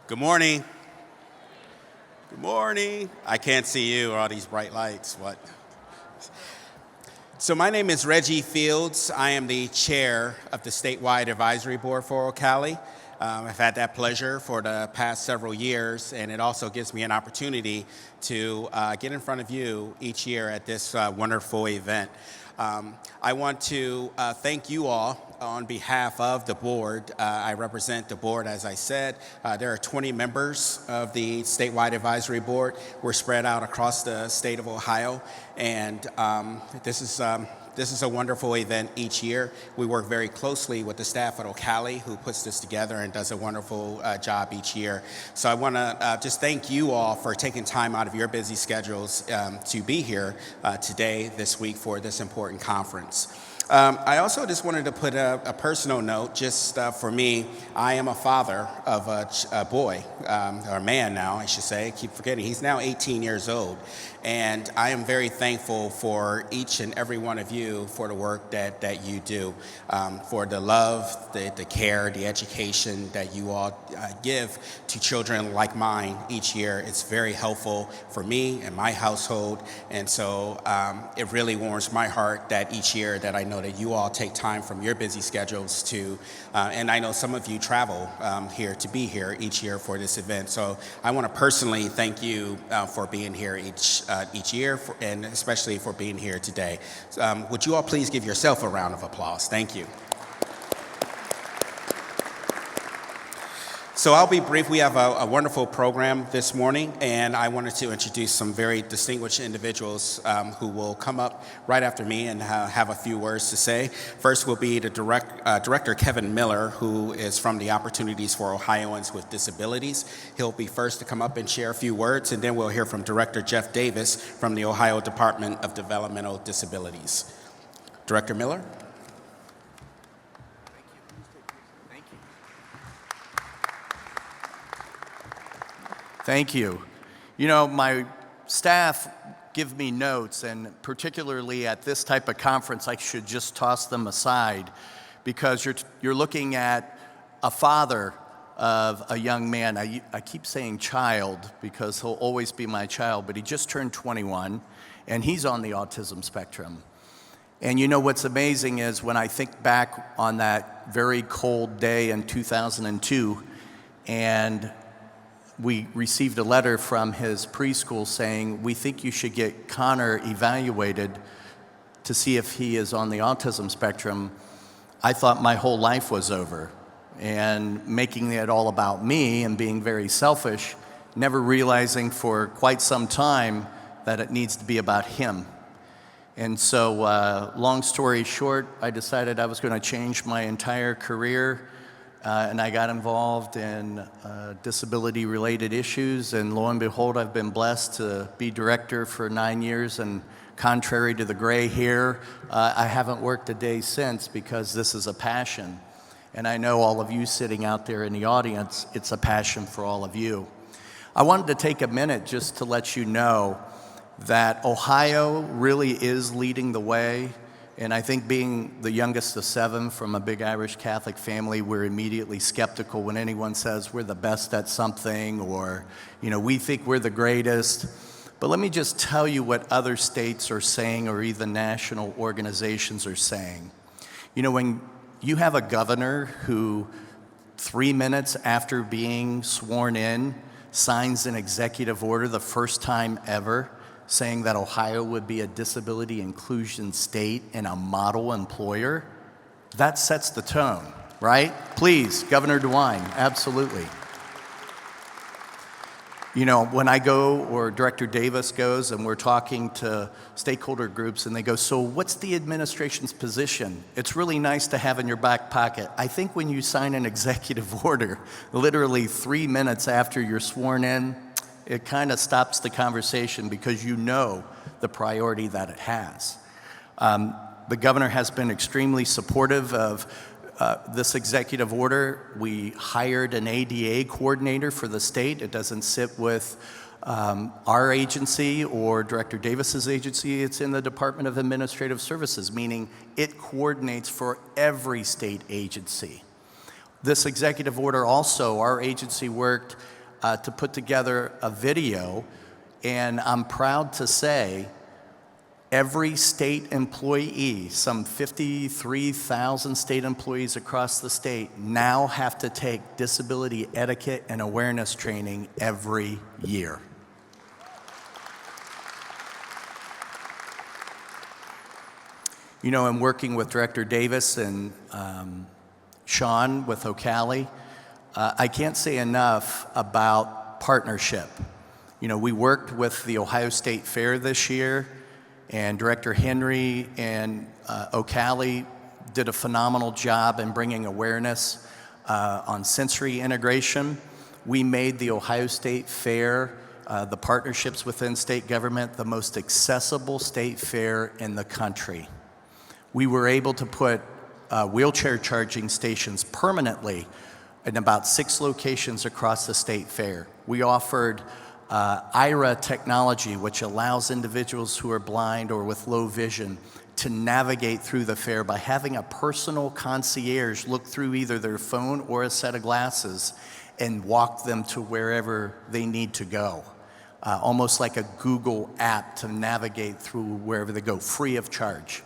Good morning. Good morning. I can't see you or all these bright lights. What? So my name is Reggie Fields. I am the chair of the statewide advisory board for OCALI. I've had that pleasure for the past several years, and it also gives me an opportunity to get in front of you each year at this wonderful event. I want to thank you all on behalf of the board. I represent the board, as I said. There are 20 members of the statewide advisory board. We're spread out across the state of Ohio, and this is a wonderful event each year. We work very closely with the staff at OCALI, who puts this together and does a wonderful job each year. So I want to just thank you all for taking time out of your busy schedules to be here today, this week, for this important conference. I also just wanted to put a personal note, just for me. I am a father of a boy, or a man now, I should say. I keep forgetting. He's now 18 years old. And I am very thankful for each and every one of you for the work that you do, for the love, the care, the education that you all give to children like mine each year. It's very helpful for me and my household. And so it really warms my heart that each year that I know that you all take time from your busy schedules to, and I know some of you travel here to be here each year for this event. So I want to personally thank you for being here each year, and especially for being here today. Would you all please give yourself a round of applause? Thank you. So I'll be brief. We have a wonderful program this morning, and I wanted to introduce some very distinguished individuals who will come up right after me and have a few words to say. First will be the Director Kevin Miller, who is from the Opportunities for Ohioans with Disabilities. He'll be first to come up and share a few words, and then we'll hear from Director Jeff Davis from the Ohio Department of Developmental Disabilities. Director Miller. Thank you. You know, my staff give me notes, and particularly at this type of conference, I should just toss them aside because you're looking at a father of a young man. I keep saying child because he'll always be my child, but he just turned 21, and he's on the autism spectrum. And you know what's amazing is when I think back on that very cold day in 2002, and we received a letter from his preschool saying, we think you should get Connor evaluated to see if he is on the autism spectrum. I thought my whole life was over. And making it all about me and being very selfish, never realizing for quite some time that it needs to be about him. And so, long story short, I decided I was going to change my entire career. And I got involved in disability-related issues, and lo and behold, I've been blessed to be director for 9 years, and contrary to the gray hair, I haven't worked a day since because this is a passion. And I know all of you sitting out there in the audience, it's a passion for all of you. I wanted to take a minute just to let you know that Ohio really is leading the way. And I think being the youngest of 7 from a big Irish Catholic family, we're immediately skeptical when anyone says we're the best at something or, you know, we think we're the greatest. But let me just tell you what other states are saying or even national organizations are saying. You know, when you have a governor who 3 minutes after being sworn in signs an executive order the first time ever, saying that Ohio would be a disability inclusion state and a model employer, that sets the tone, right? Please, Governor DeWine, absolutely. You know, when I go or Director Davis goes and we're talking to stakeholder groups and they go, so what's the administration's position? It's really nice to have in your back pocket. I think when you sign an executive order, literally 3 minutes after you're sworn in, it kind of stops the conversation because you know the priority that it has. The governor has been extremely supportive of this executive order. We hired an ADA coordinator for the state. It doesn't sit with our agency or Director Davis's agency. It's in the Department of Administrative Services, meaning it coordinates for every state agency. This executive order also, our agency worked to put together a video, and I'm proud to say every state employee, some 53,000 state employees across the state, now have to take disability etiquette and awareness training every year. You know, in working with Director Davis and Sean with OCALI, I can't say enough about partnership. You know, we worked with the Ohio State Fair this year, and Director Henry and OCALI did a phenomenal job in bringing awareness on sensory integration. We made the Ohio State Fair, the partnerships within state government, the most accessible state fair in the country. We were able to put wheelchair charging stations permanently in about 6 locations across the state fair. We offered IRA technology, which allows individuals who are blind or with low vision to navigate through the fair by having a personal concierge look through either their phone or a set of glasses and walk them to wherever they need to go. Almost like a Google app to navigate through wherever they go, free of charge.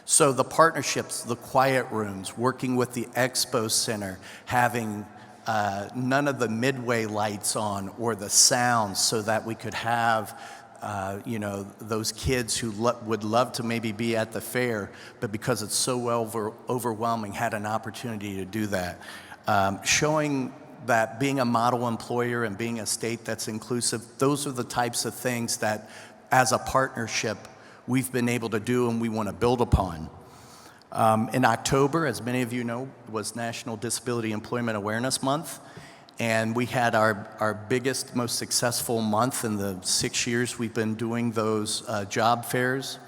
So the partnerships, the quiet rooms, working with the expo center, having none of the midway lights on or the sounds so that we could have you know, those kids who would love to maybe be at the fair, but because it's so overwhelming, had an opportunity to do that. Showing that being a model employer and being a state that's inclusive, those are the types of things that as a partnership we've been able to do and we want to build upon. In October, as many of you know, was National Disability Employment Awareness Month, and we had our biggest, most successful month in the 6 years we've been doing those job fairs.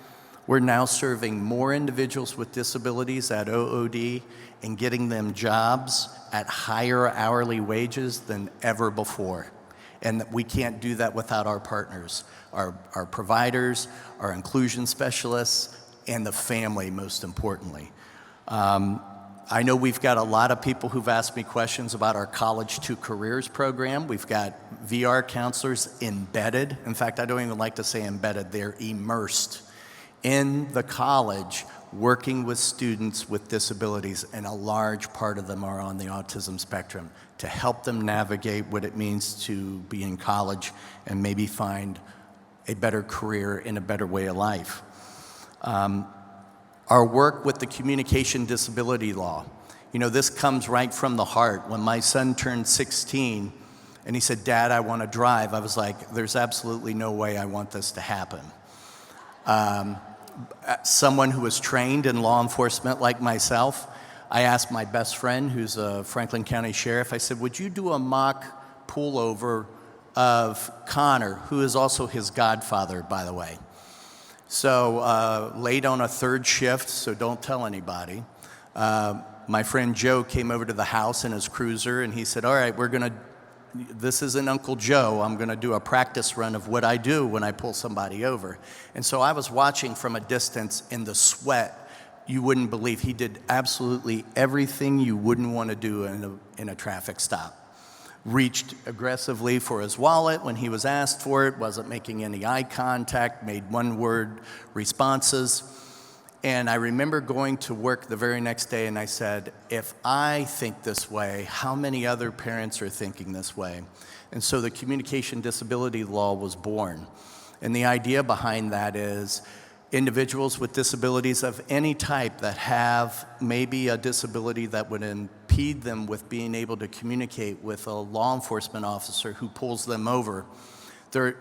We're now serving more individuals with disabilities at OOD and getting them jobs at higher hourly wages than ever before. And we can't do that without our partners, our providers, our inclusion specialists, and the family, most importantly. I know we've got a lot of people who've asked me questions about our College to Careers program. We've got VR counselors embedded. In fact, I don't even like to say embedded, they're immersed in the college working with students with disabilities, and a large part of them are on the autism spectrum, to help them navigate what it means to be in college and maybe find a better career in a better way of life. Our work with the communication disability law. You know, this comes right from the heart. When my son turned 16 and he said, "Dad, I want to drive," I was like, there's absolutely no way I want this to happen. Someone who was trained in law enforcement like myself, I asked my best friend, who's a Franklin County sheriff, I said, would you do a mock pullover of Connor, who is also his godfather, by the way? So late on a 3rd shift, so don't tell anybody, my friend Joe came over to the house in his cruiser and he said, all right, this isn't Uncle Joe, I'm gonna do a practice run of what I do when I pull somebody over. And so I was watching from a distance in the sweat. You wouldn't believe he did absolutely everything you wouldn't want to do in a traffic stop. Reached aggressively for his wallet when he was asked for it, wasn't making any eye contact, made one-word responses. And I remember going to work the very next day and I said, if I think this way, how many other parents are thinking this way? And so the communication disability law was born. And the idea behind that is individuals with disabilities of any type that have maybe a disability that would impede them with being able to communicate with a law enforcement officer who pulls them over,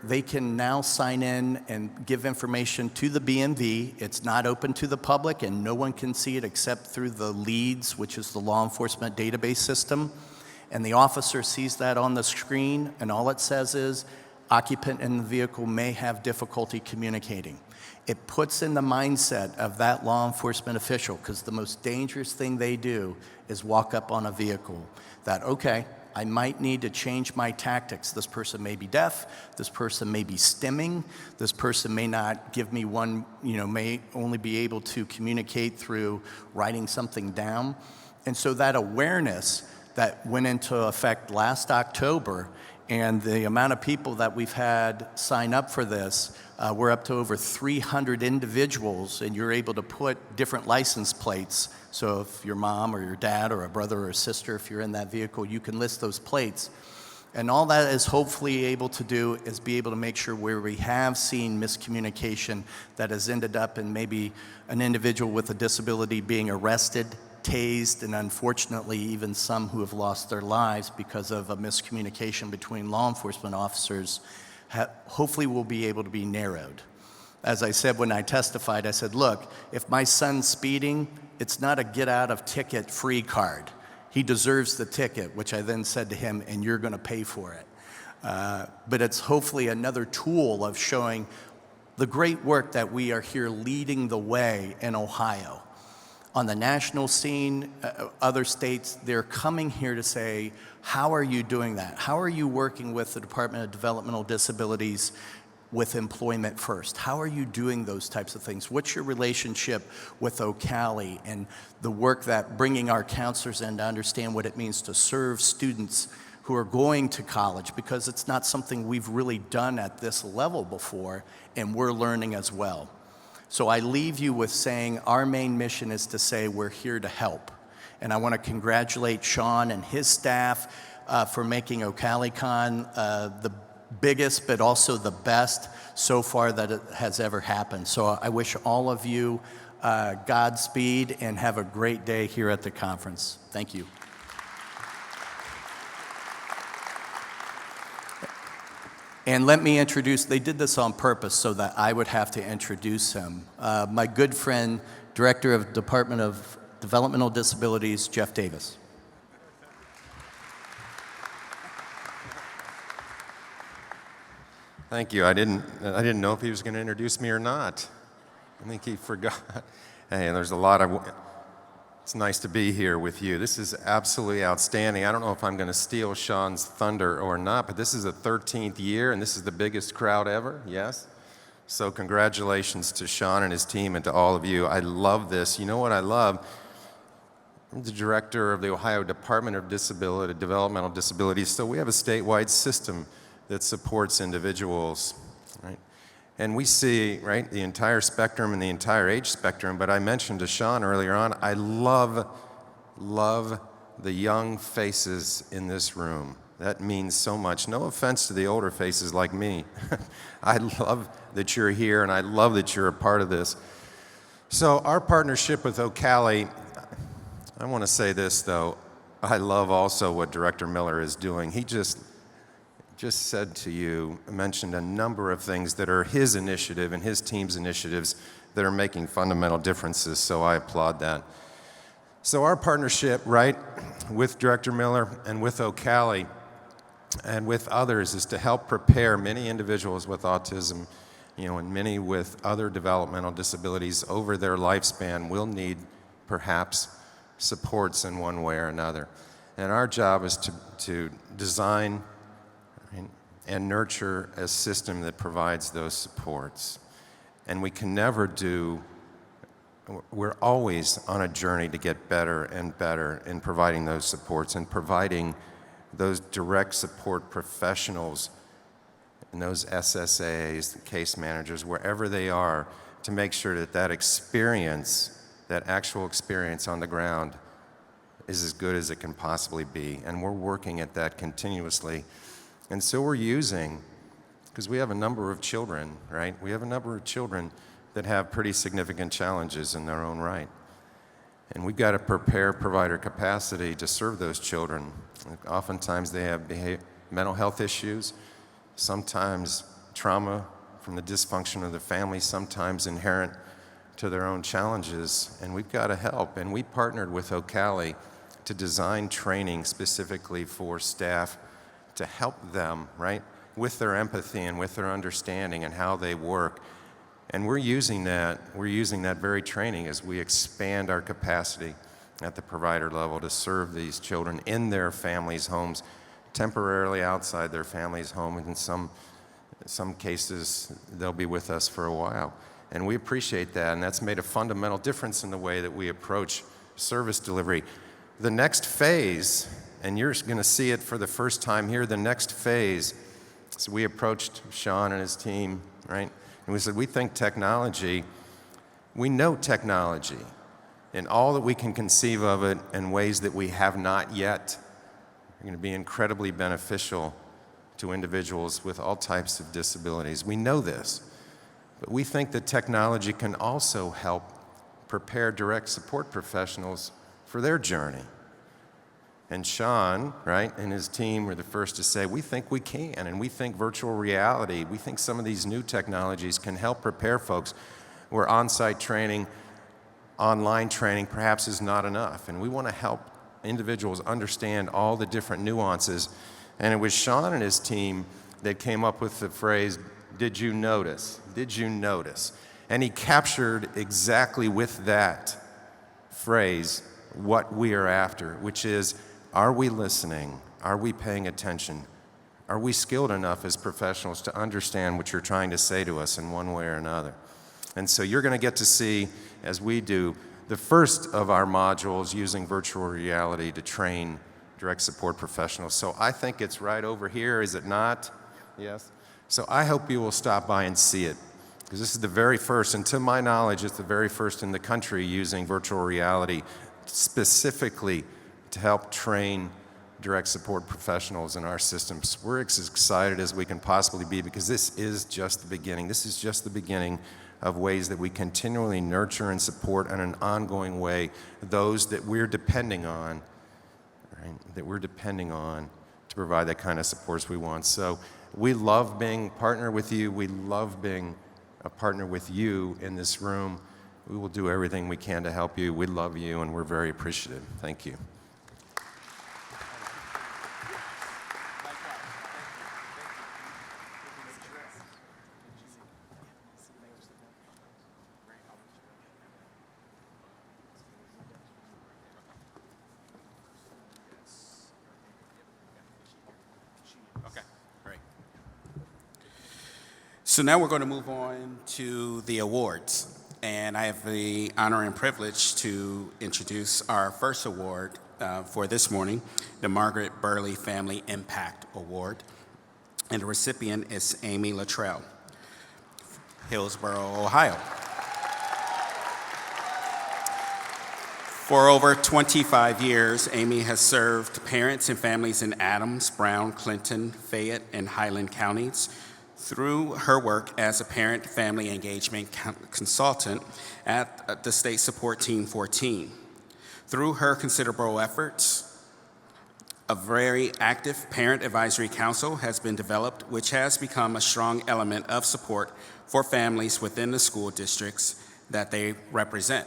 they can now sign in and give information to the BMV. It's not open to the public and no one can see it except through the LEADS, which is the law enforcement database system. And the officer sees that on the screen and all it says is, occupant in the vehicle may have difficulty communicating. It puts in the mindset of that law enforcement official, because the most dangerous thing they do is walk up on a vehicle, that, okay, I might need to change my tactics. This person may be deaf, this person may be stimming, this person may not give me one, may only be able to communicate through writing something down. And so that awareness that went into effect last October And the amount of people that we've had sign up for this, we're up to over 300 individuals, and you're able to put different license plates. So if your mom or your dad or a brother or a sister, if you're in that vehicle, you can list those plates. And all that is hopefully able to do is be able to make sure where we have seen miscommunication that has ended up in maybe an individual with a disability being arrested, tased, and unfortunately even some who have lost their lives because of a miscommunication between law enforcement officers, hopefully will be able to be narrowed. As I said when I testified, I said, look, if my son's speeding, it's not a get out of ticket free card. He deserves the ticket, which I then said to him, and you're going to pay for it. But it's hopefully another tool of showing the great work that we are here leading the way in Ohio. On the national scene, other states, they're coming here to say, how are you doing that? How are you working with the Department of Developmental Disabilities with employment first? How are you doing those types of things? What's your relationship with OCALI and the work that bringing our counselors in to understand what it means to serve students who are going to college, because it's not something we've really done at this level before, and we're learning as well. So I leave you with saying our main mission is to say we're here to help. And I want to congratulate Sean and his staff for making OCALICON the biggest but also the best so far that it has ever happened. So I wish all of you Godspeed and have a great day here at the conference. Thank you. And let me introduce, they did this on purpose so that I would have to introduce him. My good friend, Director of Department of Developmental Disabilities, Jeff Davis. Thank you. I didn't know if he was going to introduce me or not. I think he forgot. Hey, there's a lot of. It's nice to be here with you. This is absolutely outstanding. I don't know if I'm going to steal Sean's thunder or not, but this is the 13th year, and this is the biggest crowd ever. Yes. So congratulations to Sean and his team and to all of you. I love this. You know what I love? I'm the director of the Ohio Department of Developmental Disabilities, so we have a statewide system that supports individuals, right? And we see, right, the entire spectrum and the entire age spectrum, but I mentioned to Sean earlier on, I love the young faces in this room. That means so much. No offense to the older faces like me. I love that you're here, and I love that you're a part of this. So our partnership with OCALI, I want to say this, though. I love also what Director Miller is doing. He just said to you, mentioned a number of things that are his initiative and his team's initiatives that are making fundamental differences, so I applaud that. So our partnership, right, with Director Miller and with OCALI and with others is to help prepare many individuals with autism, and many with other developmental disabilities over their lifespan will need perhaps supports in one way or another. And our job is to design and nurture a system that provides those supports. And we can never we're always on a journey to get better and better in providing those supports and providing those direct support professionals and those SSAs, the case managers, wherever they are, to make sure that that experience, that actual experience on the ground is as good as it can possibly be. And we're working at that continuously. And so we're using, because we have a number of children, right? We have a number of children that have pretty significant challenges in their own right. And we've got to prepare provider capacity to serve those children. Oftentimes they have mental health issues, sometimes trauma from the dysfunction of the family, sometimes inherent to their own challenges, and we've got to help. And we partnered with OCALI to design training specifically for staff to help them, right, with their empathy and with their understanding and how they work. And we're using that very training as we expand our capacity at the provider level to serve these children in their families' homes, temporarily outside their family's home, and in some cases they'll be with us for a while. And we appreciate that, and that's made a fundamental difference in the way that we approach service delivery. The next phase and you're going to see it for the first time here, the next phase. So we approached Sean and his team, right? And we said, we think technology, we know technology, and all that we can conceive of it in ways that we have not yet are going to be incredibly beneficial to individuals with all types of disabilities. We know this, but we think that technology can also help prepare direct support professionals for their journey. And Sean, right, and his team were the first to say, we think we can, and we think virtual reality, we think some of these new technologies can help prepare folks where on-site training, online training perhaps is not enough. And we want to help individuals understand all the different nuances. And it was Sean and his team that came up with the phrase, did you notice? Did you notice? And he captured exactly with that phrase what we are after, which is, are we listening? Are we paying attention? Are we skilled enough as professionals to understand what you're trying to say to us in one way or another? And so you're going to get to see, as we do, the first of our modules using virtual reality to train direct support professionals. So I think it's right over here, is it not? Yes? So I hope you will stop by and see it, because this is the very first, and to my knowledge, it's the very first in the country using virtual reality specifically to help train direct support professionals in our systems. We're as excited as we can possibly be, because this is just the beginning. This is just the beginning of ways that we continually nurture and support in an ongoing way those that we're depending on, right? That we're depending on to provide that kind of supports we want. So we love being a partner with you. We love being a partner with you in this room. We will do everything we can to help you. We love you, and we're very appreciative. Thank you. So now we're going to move on to the awards. And I have the honor and privilege to introduce our first award for this morning, the Margaret Burley Family Impact Award. And the recipient is Amy Luttrell, Hillsboro, Ohio. For over 25 years, Amy has served parents and families in Adams, Brown, Clinton, Fayette, and Highland counties through her work as a parent family engagement consultant at the State Support Team 14. Through her considerable efforts, a very active parent advisory council has been developed, which has become a strong element of support for families within the school districts that they represent.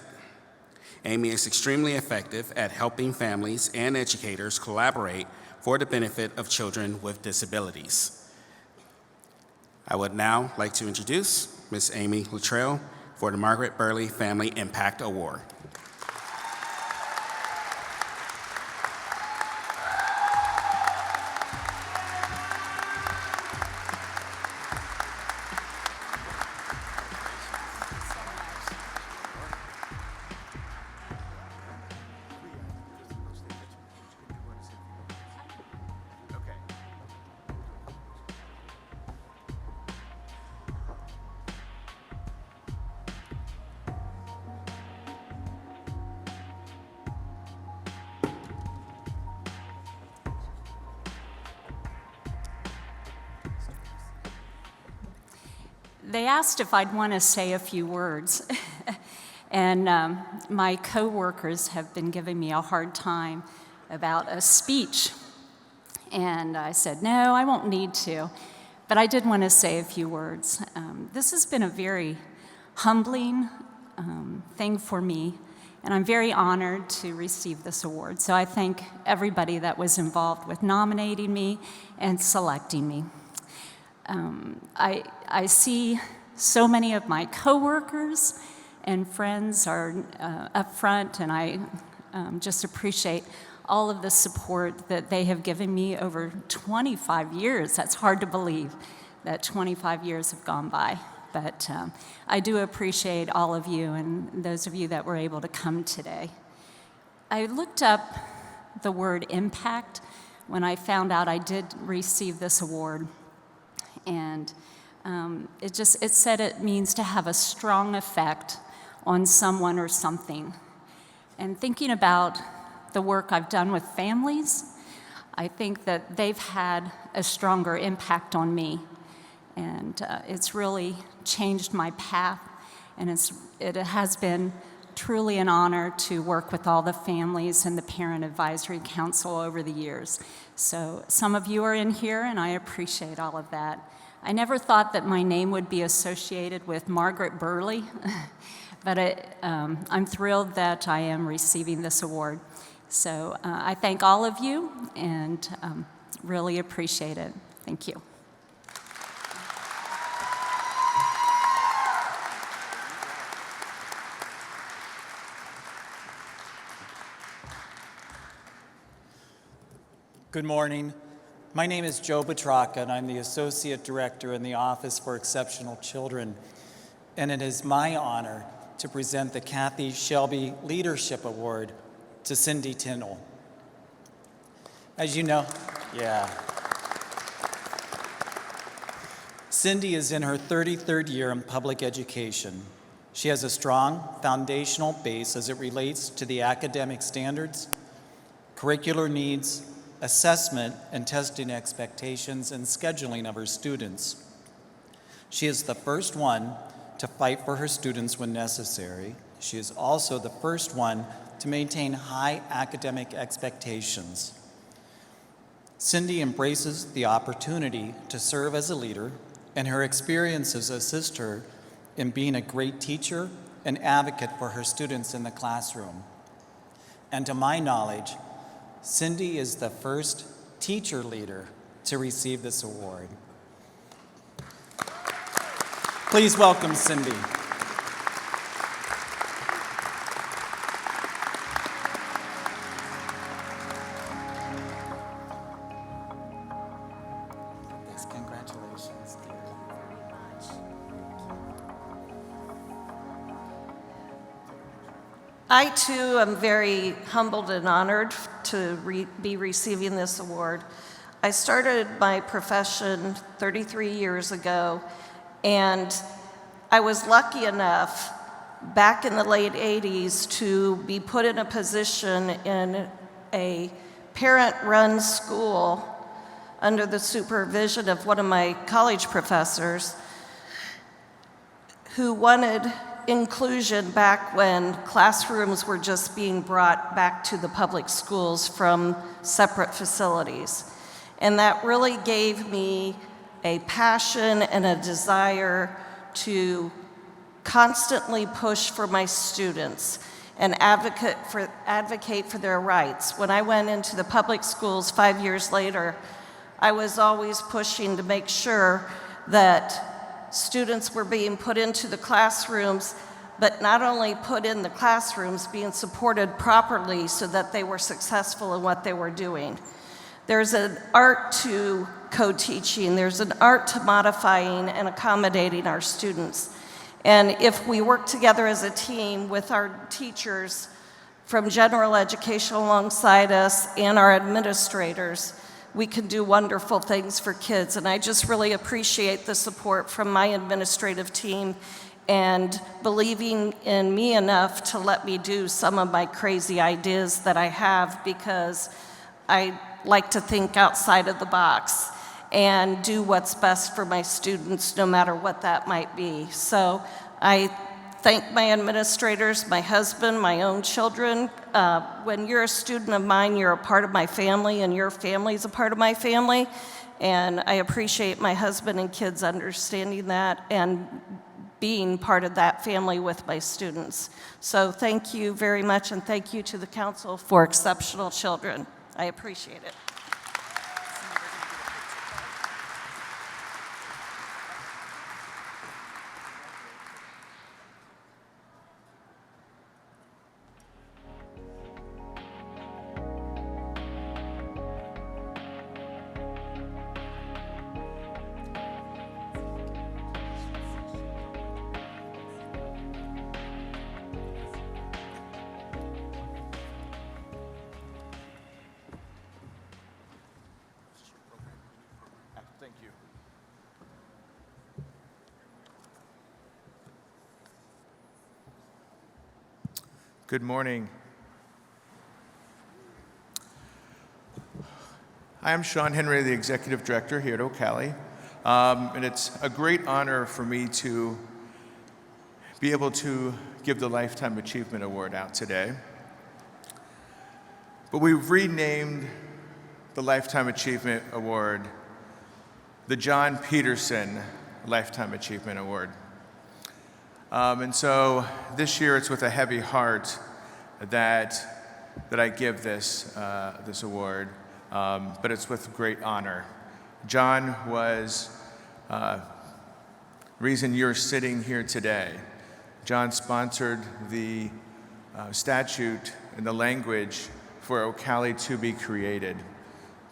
Amy is extremely effective at helping families and educators collaborate for the benefit of children with disabilities. I would now like to introduce Ms. Amy Luttrell for the Margaret Burley Family Impact Award. They asked if I'd want to say a few words, and my coworkers have been giving me a hard time about a speech, and I said, no, I won't need to, but I did want to say a few words. This has been a very humbling thing for me, and I'm very honored to receive this award, so I thank everybody that was involved with nominating me and selecting me. I see so many of my coworkers and friends are up front, and I just appreciate all of the support that they have given me over 25 years. That's hard to believe that 25 years have gone by, but I do appreciate all of you and those of you that were able to come today. I looked up the word impact when I found out I did receive this award. And it said it means to have a strong effect on someone or something. And thinking about the work I've done with families, I think that they've had a stronger impact on me. And it's really changed my path, and it has been truly an honor to work with all the families and the Parent Advisory Council over the years. So some of you are in here, and I appreciate all of that. I never thought that my name would be associated with Margaret Burley, but I'm thrilled that I am receiving this award. So I thank all of you and really appreciate it. Thank you. Good morning. My name is Joe Petracca, and I'm the Associate Director in the Office for Exceptional Children. And it is my honor to present the Kathe Shelby Leadership Award to Cindy Tinnell. As you know, Cindy is in her 33rd year in public education. She has a strong foundational base as it relates to the academic standards, curricular needs, assessment and testing expectations, and scheduling of her students. She is the first one to fight for her students when necessary. She is also the first one to maintain high academic expectations. Cindy embraces the opportunity to serve as a leader, and her experiences assist her in being a great teacher and advocate for her students in the classroom. And to my knowledge, Cindy is the first teacher leader to receive this award. Please welcome Cindy. Congratulations, dear. I, too, am very humbled and honored to be receiving this award. I started my profession 33 years ago, and I was lucky enough back in the late 80s to be put in a position in a parent-run school under the supervision of one of my college professors who wanted inclusion back when classrooms were just being brought back to the public schools from separate facilities. And that really gave me a passion and a desire to constantly push for my students and advocate for their rights. When I went into the public schools 5 years later, I was always pushing to make sure that students were being put into the classrooms, but not only put in the classrooms, being supported properly so that they were successful in what they were doing. There's an art to co-teaching. There's an art to modifying and accommodating our students. And if we work together as a team with our teachers from general education alongside us and our administrators, we can do wonderful things for kids. And I just really appreciate the support from my administrative team and believing in me enough to let me do some of my crazy ideas that I have, because I like to think outside of the box and do what's best for my students, no matter what that might be. So I thank my administrators, my husband, my own children. When you're a student of mine, you're a part of my family, and your family's a part of my family. And I appreciate my husband and kids understanding that and being part of that family with my students. So thank you very much, and thank you to the Council for Exceptional Children. I appreciate it. Good morning. I am Sean Henry, the Executive Director here at OCALI, and it's a great honor for me to be able to give the Lifetime Achievement Award out today. But we've renamed the Lifetime Achievement Award the John Peterson Lifetime Achievement Award. And so this year it's with a heavy heart that I give this award, but it's with great honor. John was the reason you're sitting here today. John sponsored the statute and the language for OCALI to be created.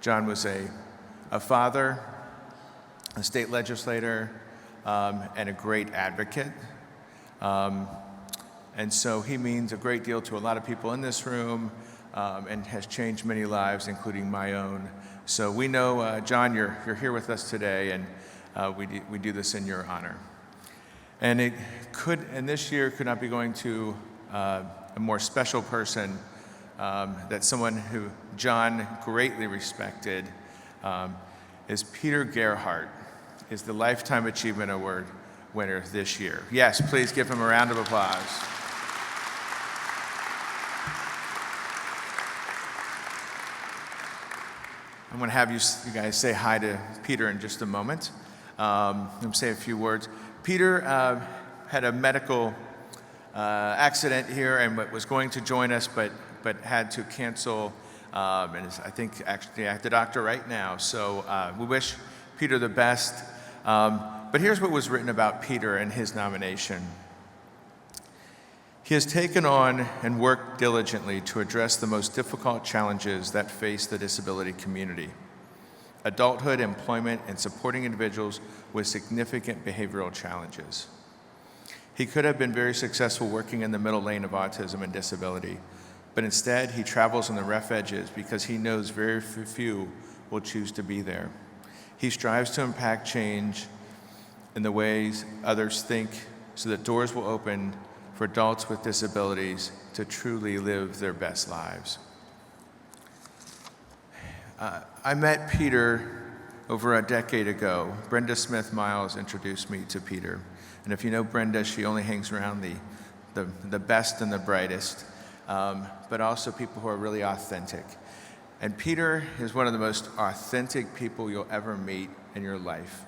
John was a father, a state legislator, and a great advocate. And so he means a great deal to a lot of people in this room and has changed many lives, including my own. So we know, John, you're here with us today, and we do this in your honor. And this year could not be going to a more special person that someone who John greatly respected is Peter Gerhardt, is the Lifetime Achievement Award winner this year. Yes, please give him a round of applause. I'm going to have you guys say hi to Peter in just a moment. Let me say a few words. Peter had a medical accident here and was going to join us, but had to cancel, and is, I think, actually at the doctor right now. So we wish Peter the best. But here's what was written about Peter and his nomination. He has taken on and worked diligently to address the most difficult challenges that face the disability community: adulthood, employment, and supporting individuals with significant behavioral challenges. He could have been very successful working in the middle lane of autism and disability, but instead he travels on the rough edges because he knows very few will choose to be there. He strives to impact change in the ways others think so that doors will open for adults with disabilities to truly live their best lives. I met Peter over a decade ago. Brenda Smith Miles introduced me to Peter. And if you know Brenda, she only hangs around the best and the brightest, but also people who are really authentic. And Peter is one of the most authentic people you'll ever meet in your life.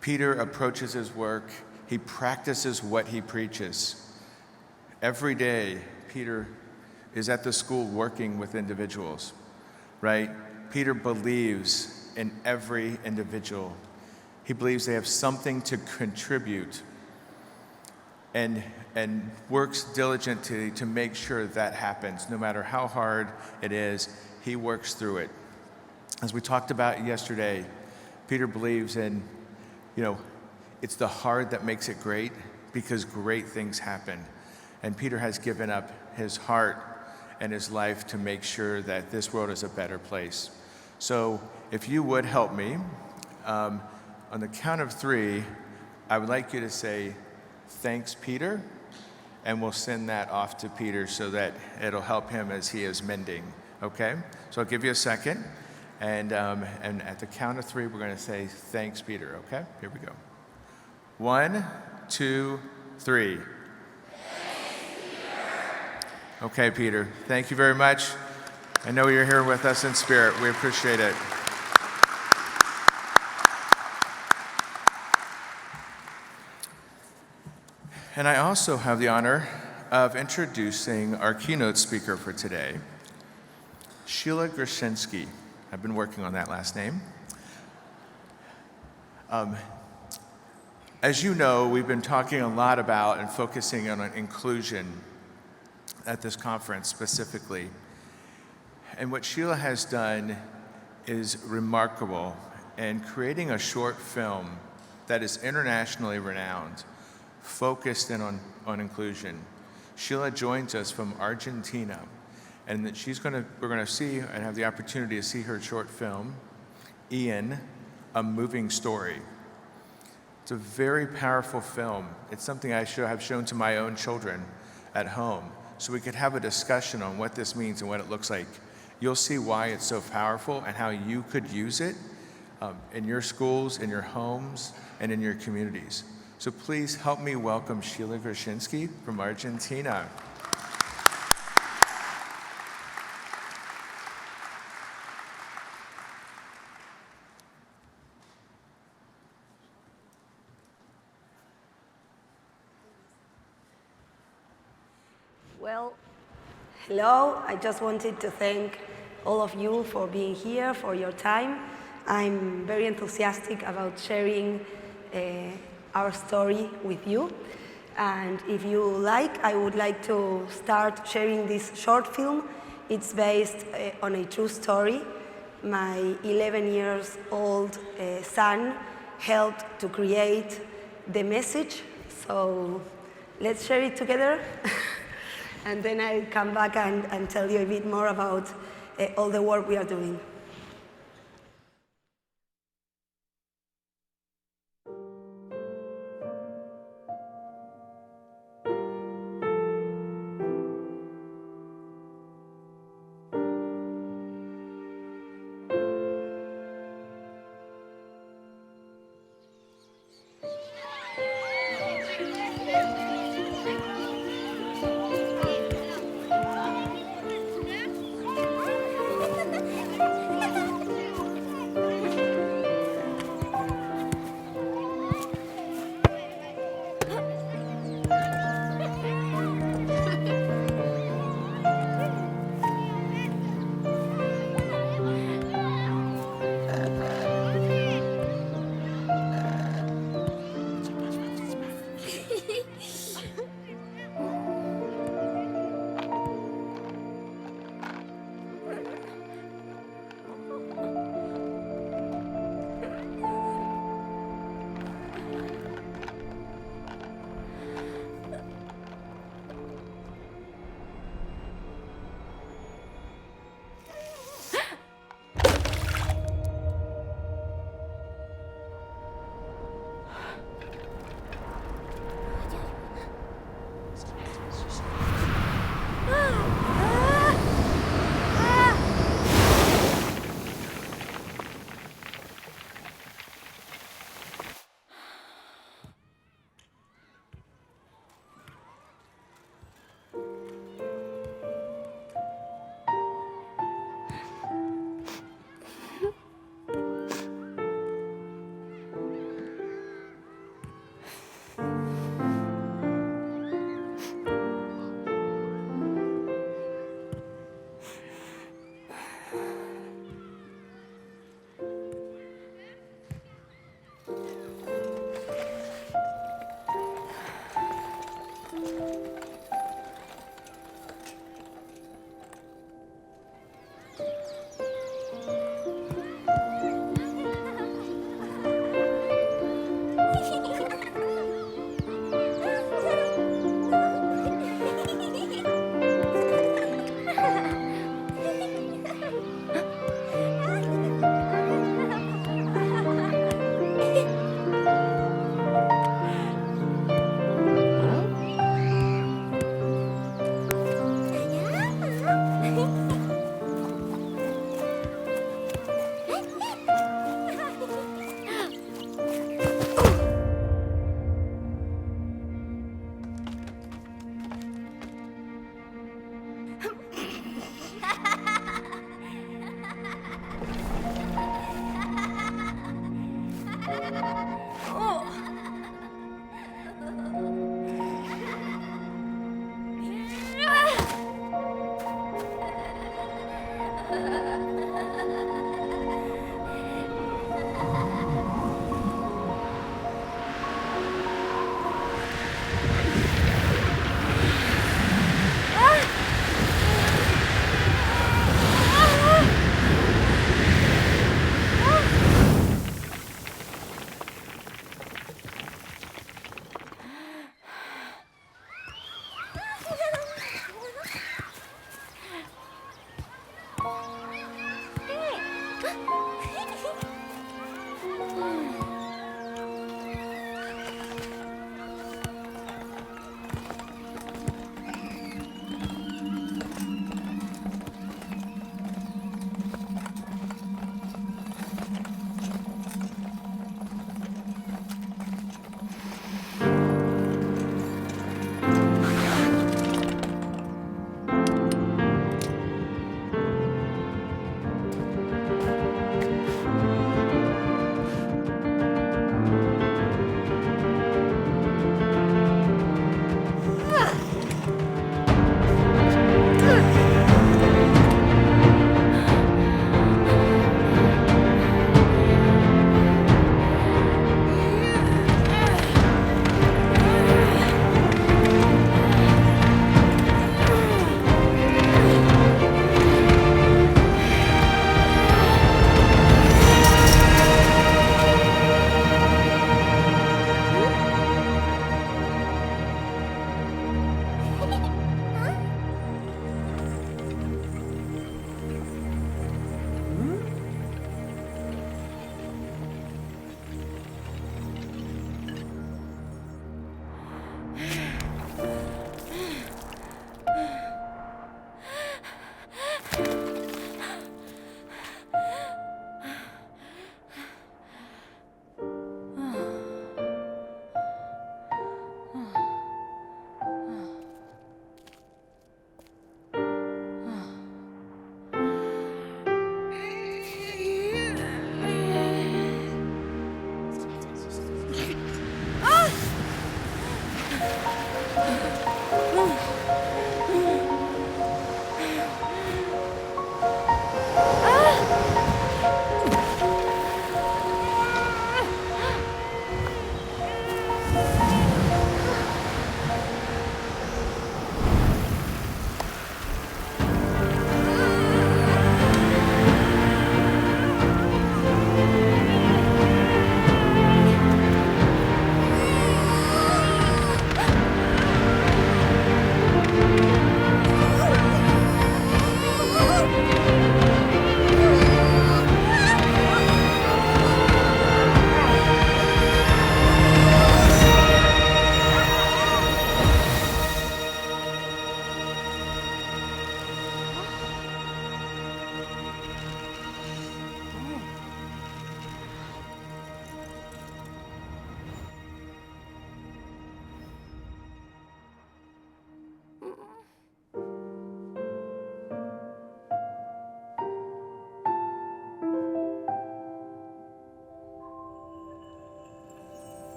Peter approaches his work, he practices what he preaches. Every day, Peter is at the school working with individuals, right? Peter believes in every individual. He believes they have something to contribute and works diligently to make sure that happens. No matter how hard it is, he works through it. As we talked about yesterday, Peter believes in, it's the hard that makes it great, because great things happen. And Peter has given up his heart and his life to make sure that this world is a better place. So if you would help me, on the count of 3, I would like you to say, "Thanks, Peter," and we'll send that off to Peter so that it'll help him as he is mending, okay? So I'll give you a second, and at the count of 3, we're gonna say, "Thanks, Peter," okay? Here we go. 1, 2, 3. Okay, Peter, thank you very much. I know you're here with us in spirit. We appreciate it. And I also have the honor of introducing our keynote speaker for today, Sheila Graschinsky. I've been working on that last name. As you know, we've been talking a lot about and focusing on inclusion at this conference specifically. And what Sheila has done is remarkable in creating a short film that is internationally renowned, focused in on inclusion. Sheila joins us from Argentina, and that we're gonna see and have the opportunity to see her short film, Ian, A Moving Story. It's a very powerful film. It's something I have shown to my own children at home so we could have a discussion on what this means and what it looks like. You'll see why it's so powerful and how you could use it in your schools, in your homes, and in your communities. So please help me welcome Sheila Graschinsky from Argentina. Well, hello. I just wanted to thank all of you for being here, for your time. I'm very enthusiastic about sharing our story with you. And if you like, I would like to start sharing this short film. It's based on a true story. My 11 years old son helped to create the message. So let's share it together. And then I'll come back and tell you a bit more about all the work we are doing.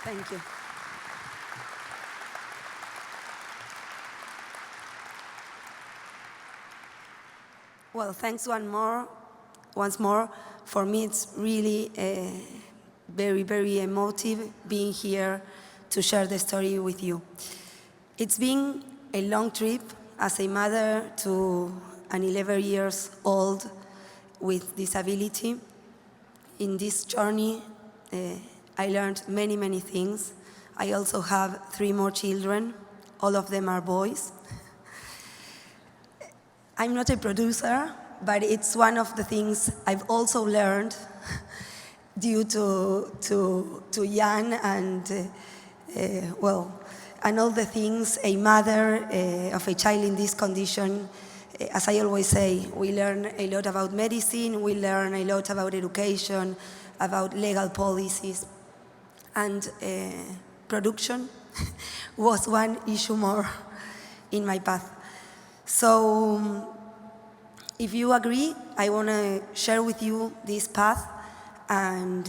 Thank you. Well, thanks once more. For me, it's really very, very emotive being here to share the story with you. It's been a long trip as a mother to an 11 years old with disability. In this journey, I learned many, many things. I also have 3 more children. All of them are boys. I'm not a producer, but it's one of the things I've also learned due to Jan and, and all the things a mother of a child in this condition, as I always say, we learn a lot about medicine, we learn a lot about education, about legal policies, and production was one issue more in my path. So if you agree, I want to share with you this path, and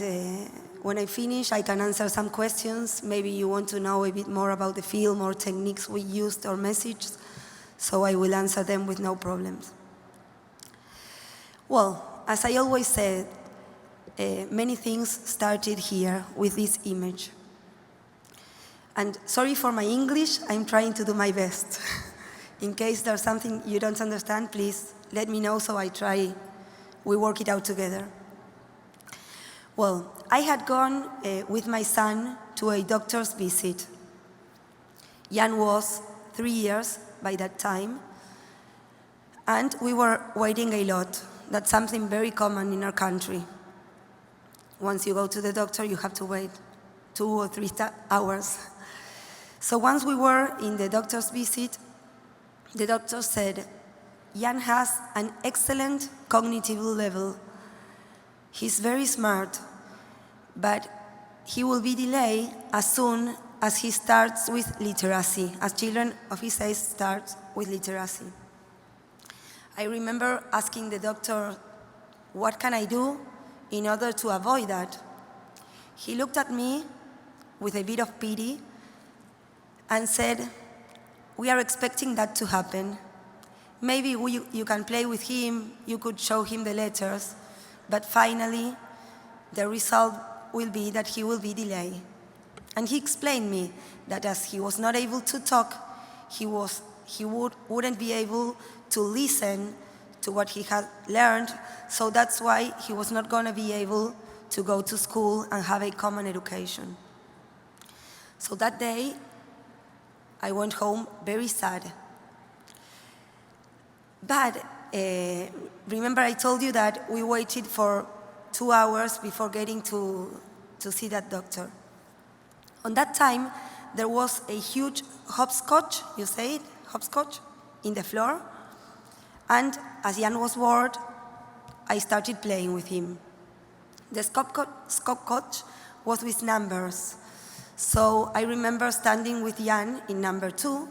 when I finish, I can answer some questions. Maybe you want to know a bit more about the film or techniques we used or messages, so I will answer them with no problems. Well, as I always said, many things started here with this image. And sorry for my English, I'm trying to do my best. In case there's something you don't understand, please let me know so we work it out together. Well, I had gone with my son to a doctor's visit. Jan was 3 years by that time, and we were waiting a lot. That's something very common in our country. Once you go to the doctor, you have to wait 2 or 3 hours. So once we were in the doctor's visit, the doctor said, Jan has an excellent cognitive level. He's very smart, but he will be delayed as soon as he starts with literacy, as children of his age start with literacy. I remember asking the doctor, what can I do in order to avoid that? He looked at me with a bit of pity and said, we are expecting that to happen. Maybe you can play with him, you could show him the letters, but finally, the result will be that he will be delayed. And he explained me that as he was not able to talk, he wouldn't be able to listen to what he had learned, so that's why he was not going to be able to go to school and have a common education. So that day, I went home very sad. But remember I told you that we waited for 2 hours before getting to see that doctor. On that time, there was a huge hopscotch, you say it, hopscotch, in the floor. And as Jan was bored, I started playing with him. The hopscotch was with numbers. So I remember standing with Jan in number 2,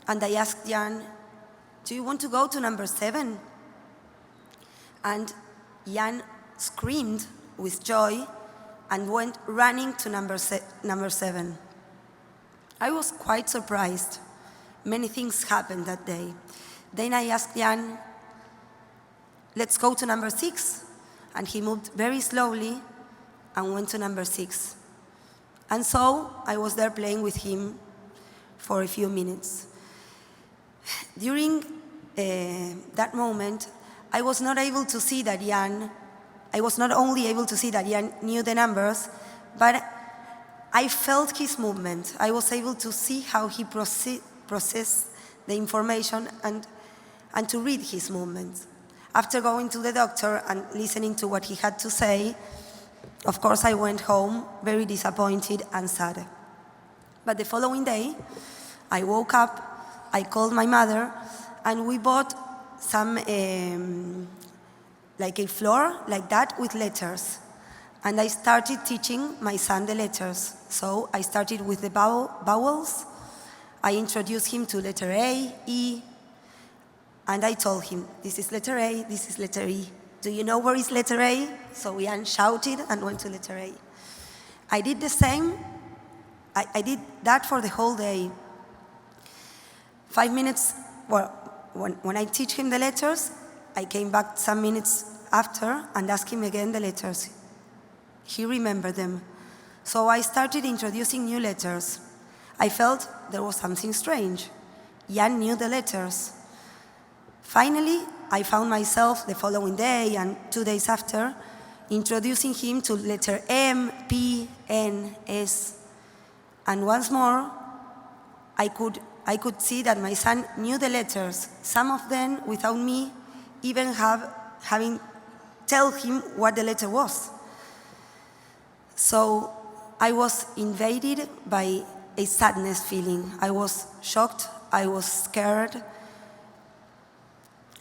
and I asked Jan, do you want to go to number 7? And Jan screamed with joy and went running to number 7. I was quite surprised. Many things happened that day. Then I asked Jan, let's go to number 6. And he moved very slowly and went to number 6. And so I was there playing with him for a few minutes. During that moment, I was not able to see that Jan, I was not only able to see that Jan knew the numbers, but I felt his movement. I was able to see how he processed the information and to read his movements. After going to the doctor and listening to what he had to say, of course I went home very disappointed and sad. But the following day, I woke up, I called my mother, and we bought some, like a floor like that with letters. And I started teaching my son the letters. So I started with the vowels. I introduced him to letter A, E, and I told him, this is letter A, this is letter E. Do you know where is letter A? So Jan shouted and went to letter A. I did the same I did that for the whole day. 5 minutes, well, when I teach him the letters, I came back some minutes after and asked him again the letters. He remembered them. So I started introducing new letters. I felt there was something strange. Jan knew the letters. Finally, I found myself the following day and 2 days after introducing him to letter M, P, N, S. And once more, I could see that my son knew the letters, some of them without me even having tell him what the letter was. So I was invaded by a sadness feeling. I was shocked, I was scared.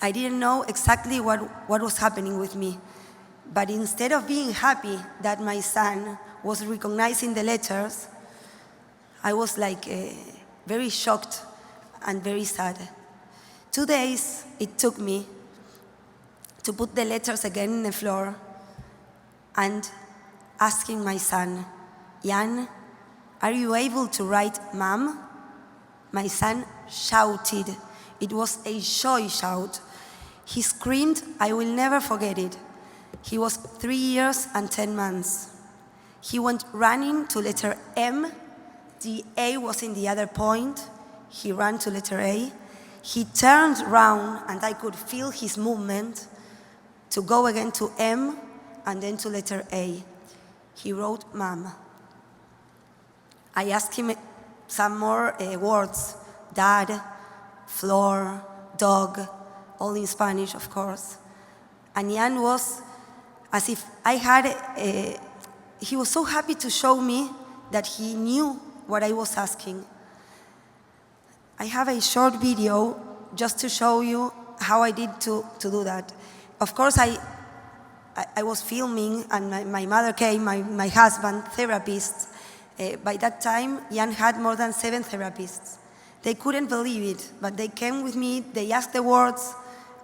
I didn't know exactly what was happening with me. But instead of being happy that my son was recognizing the letters, I was like very shocked and very sad. 2 days it took me to put the letters again in the floor and asking my son, Jan, are you able to write Mom? My son shouted. It was a joy shout. He screamed, I will never forget it. He was 3 years and 10 months. He went running to letter M. The A was in the other point. He ran to letter A. He turned round and I could feel his movement to go again to M and then to letter A. He wrote Mom. I asked him some more words, Dad, floor, dog, all in Spanish, of course. And Jan was as if he was so happy to show me that he knew what I was asking. I have a short video just to show you how I did to do that. Of course, I was filming and my mother came, my husband, therapists. By that time, Jan had more than 7 therapists. They couldn't believe it, but they came with me, they asked the words,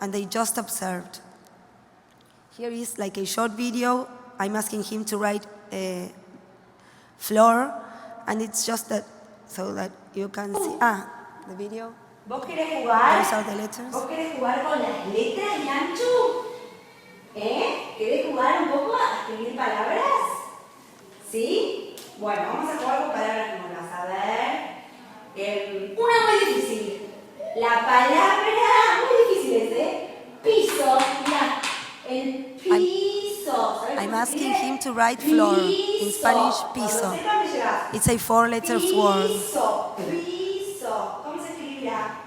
and they just observed. Here is like a short video. I'm asking him to write floor, and it's just that, so that you can see, the video. ¿Vos querés jugar? Those are the letters. ¿Vos querés jugar con las letras, Yanchu? ¿Querés jugar un poco a escribir palabras? ¿Sí? Bueno, vamos a jugar con palabras nuevas. A ver. Una muy difícil. La palabra, muy difícil piso. Mira, el piso. I'm asking him to write floor, in Spanish, piso. It's a 4-letter word. Piso, piso. ¿Cómo se escribirá?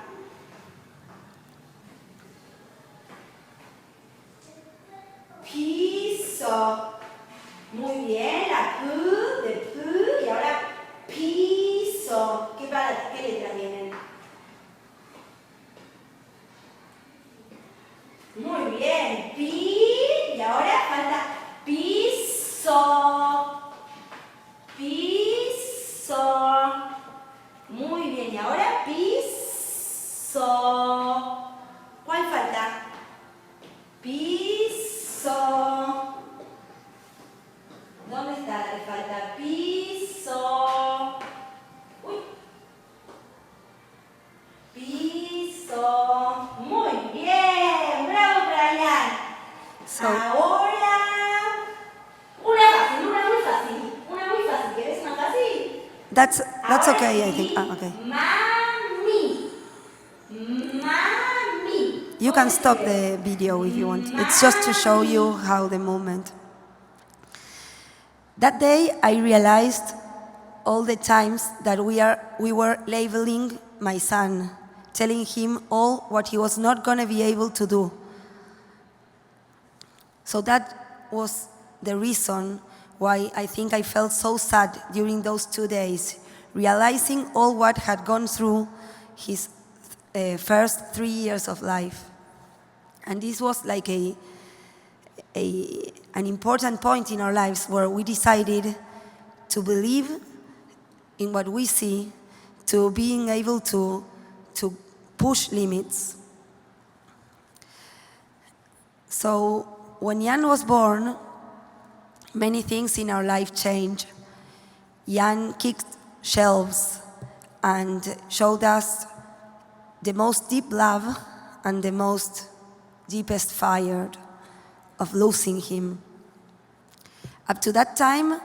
Piso. Muy bien, la P de P y ahora piso. ¿Qué letras vienen? Muy bien, pi y ahora falta piso. Piso. Muy bien, y ahora piso. ¿Cuál falta? Piso. ¿Dónde está la que falta? Piso. Uy. Piso. Muy bien. Bravo, Brian. Ahora. Una fácil, una muy fácil. Una muy fácil. ¿Quieres una fácil? That's okay, I think. Okay. Mami. Mami. You can stop the video if you want. It's just to show you how the movement. That day, I realized all the times that we were labeling my son, telling him all what he was not going to be able to do. So that was the reason why I think I felt so sad during those 2 days, realizing all what had gone through his first 3 years of life. And this was like an important point in our lives where we decided to believe in what we see, to being able to push limits. So when Jan was born, many things in our life changed. Jan kicked shelves and showed us the most deep love and the most deepest fire of losing him. Up to that time,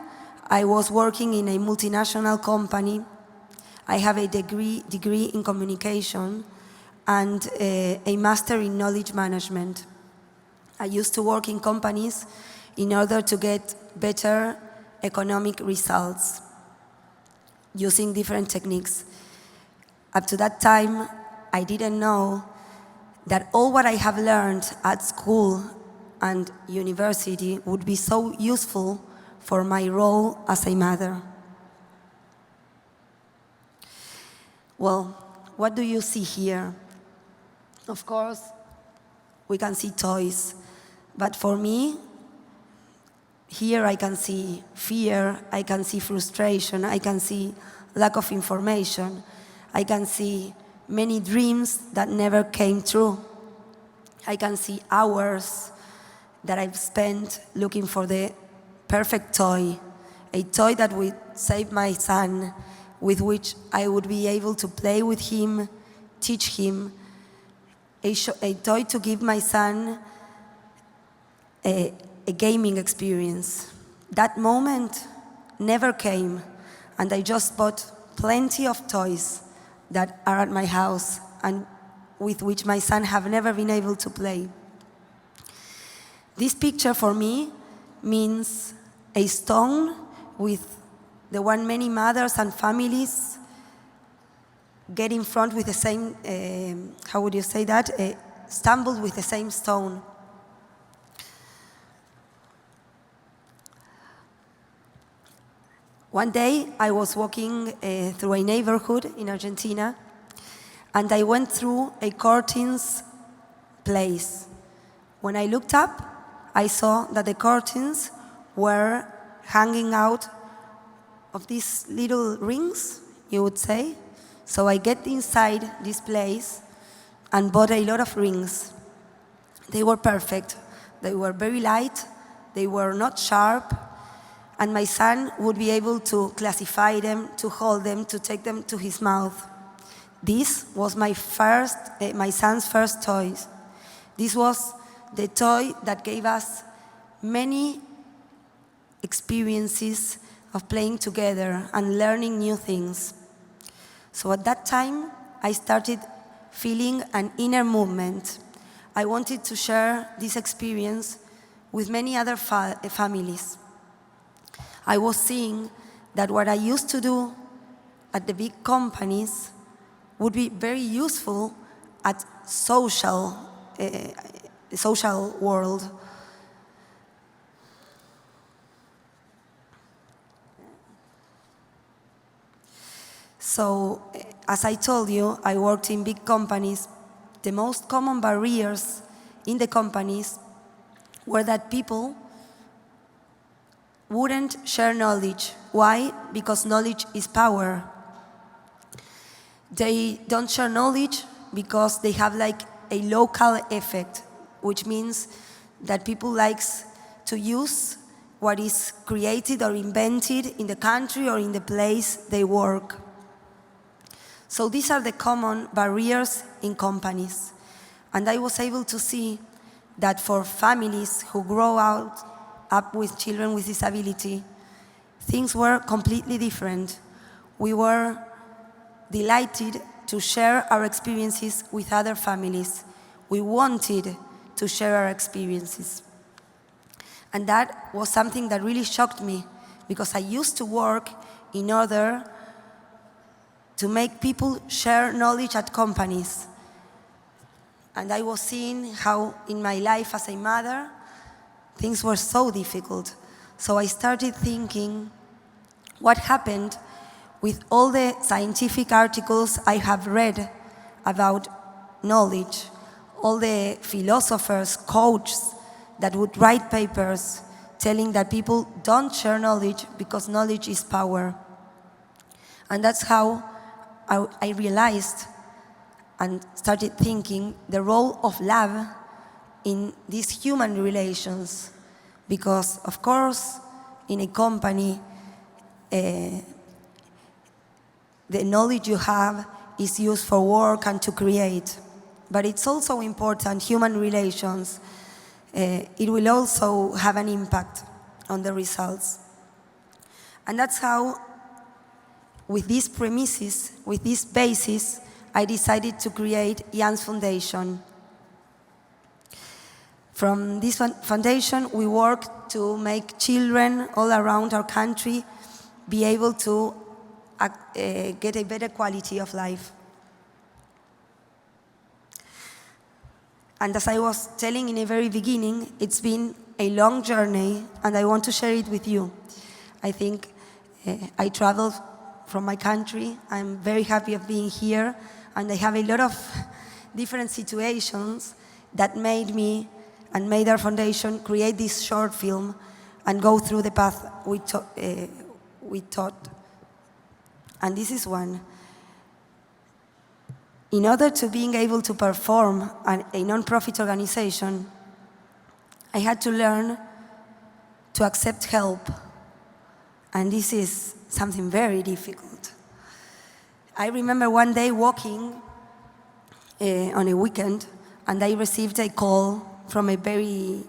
I was working in a multinational company. I have a degree in communication and a master in knowledge management. I used to work in companies in order to get better economic results using different techniques. Up to that time, I didn't know that all what I have learned at school and university would be so useful for my role as a mother. Well, what do you see here? Of course, we can see toys, but for me, here I can see fear, I can see frustration, I can see lack of information, I can see many dreams that never came true. I can see hours that I've spent looking for the perfect toy, a toy that would save my son, with which I would be able to play with him, teach him, a toy to give my son a gaming experience. That moment never came, and I just bought plenty of toys that are at my house and with which my son have never been able to play. This picture for me means a stone with the one many mothers and families get in front with the same, how would you say that? Stumbled with the same stone. One day, I was walking through a neighborhood in Argentina, and I went through a curtains place. When I looked up, I saw that the curtains were hanging out of these little rings, you would say. So I get inside this place and bought a lot of rings. They were perfect. They were very light. They were not sharp. And my son would be able to classify them, to hold them, to take them to his mouth. This was my son's first toy. This was the toy that gave us many experiences of playing together and learning new things. So at that time, I started feeling an inner movement. I wanted to share this experience with many other families. I was seeing that what I used to do at the big companies would be very useful at social world. So, as I told you, I worked in big companies. The most common barriers in the companies were that people wouldn't share knowledge. Why? Because knowledge is power. They don't share knowledge because they have like a local effect, which means that people like to use what is created or invented in the country or in the place they work. So these are the common barriers in companies. And I was able to see that for families who grow up with children with disability, things were completely different. We were delighted to share our experiences with other families. We wanted to share our experiences. And that was something that really shocked me, because I used to work in order to make people share knowledge at companies. And I was seeing how in my life as a mother, things were so difficult. So I started thinking, what happened with all the scientific articles I have read about knowledge, all the philosophers, coaches that would write papers telling that people don't share knowledge because knowledge is power. And that's how I realized and started thinking the role of love in these human relations. Because, of course, in a company, the knowledge you have is used for work and to create. But it's also important, human relations. It will also have an impact on the results. And that's how, with these premises, with this basis, I decided to create Jan's Foundation. From this foundation, we work to make children all around our country be able to get a better quality of life. And as I was telling in the very beginning, it's been a long journey, and I want to share it with you. I think I traveled from my country. I'm very happy of being here, and I have a lot of different situations that made me and made our foundation create this short film and go through the path we taught. And this is one. In order to being able to perform a non-profit organization, I had to learn to accept help. And this is something very difficult. I remember one day walking on a weekend, and I received a call from a very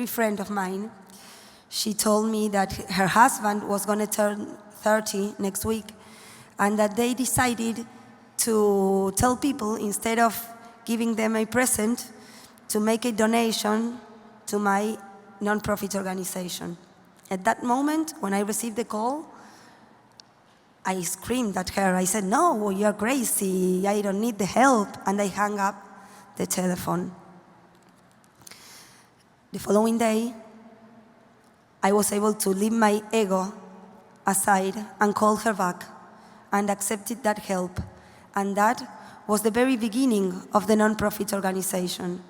friend of mine. She told me that her husband was going to turn 30 next week, and that they decided to tell people, instead of giving them a present, to make a donation to my non-profit organization. At that moment, when I received the call, I screamed at her. I said, "No, you're crazy. I don't need the help." And I hung up the telephone. The following day, I was able to leave my ego aside and call her back and accepted that help. And that was the very beginning of the non-profit organization.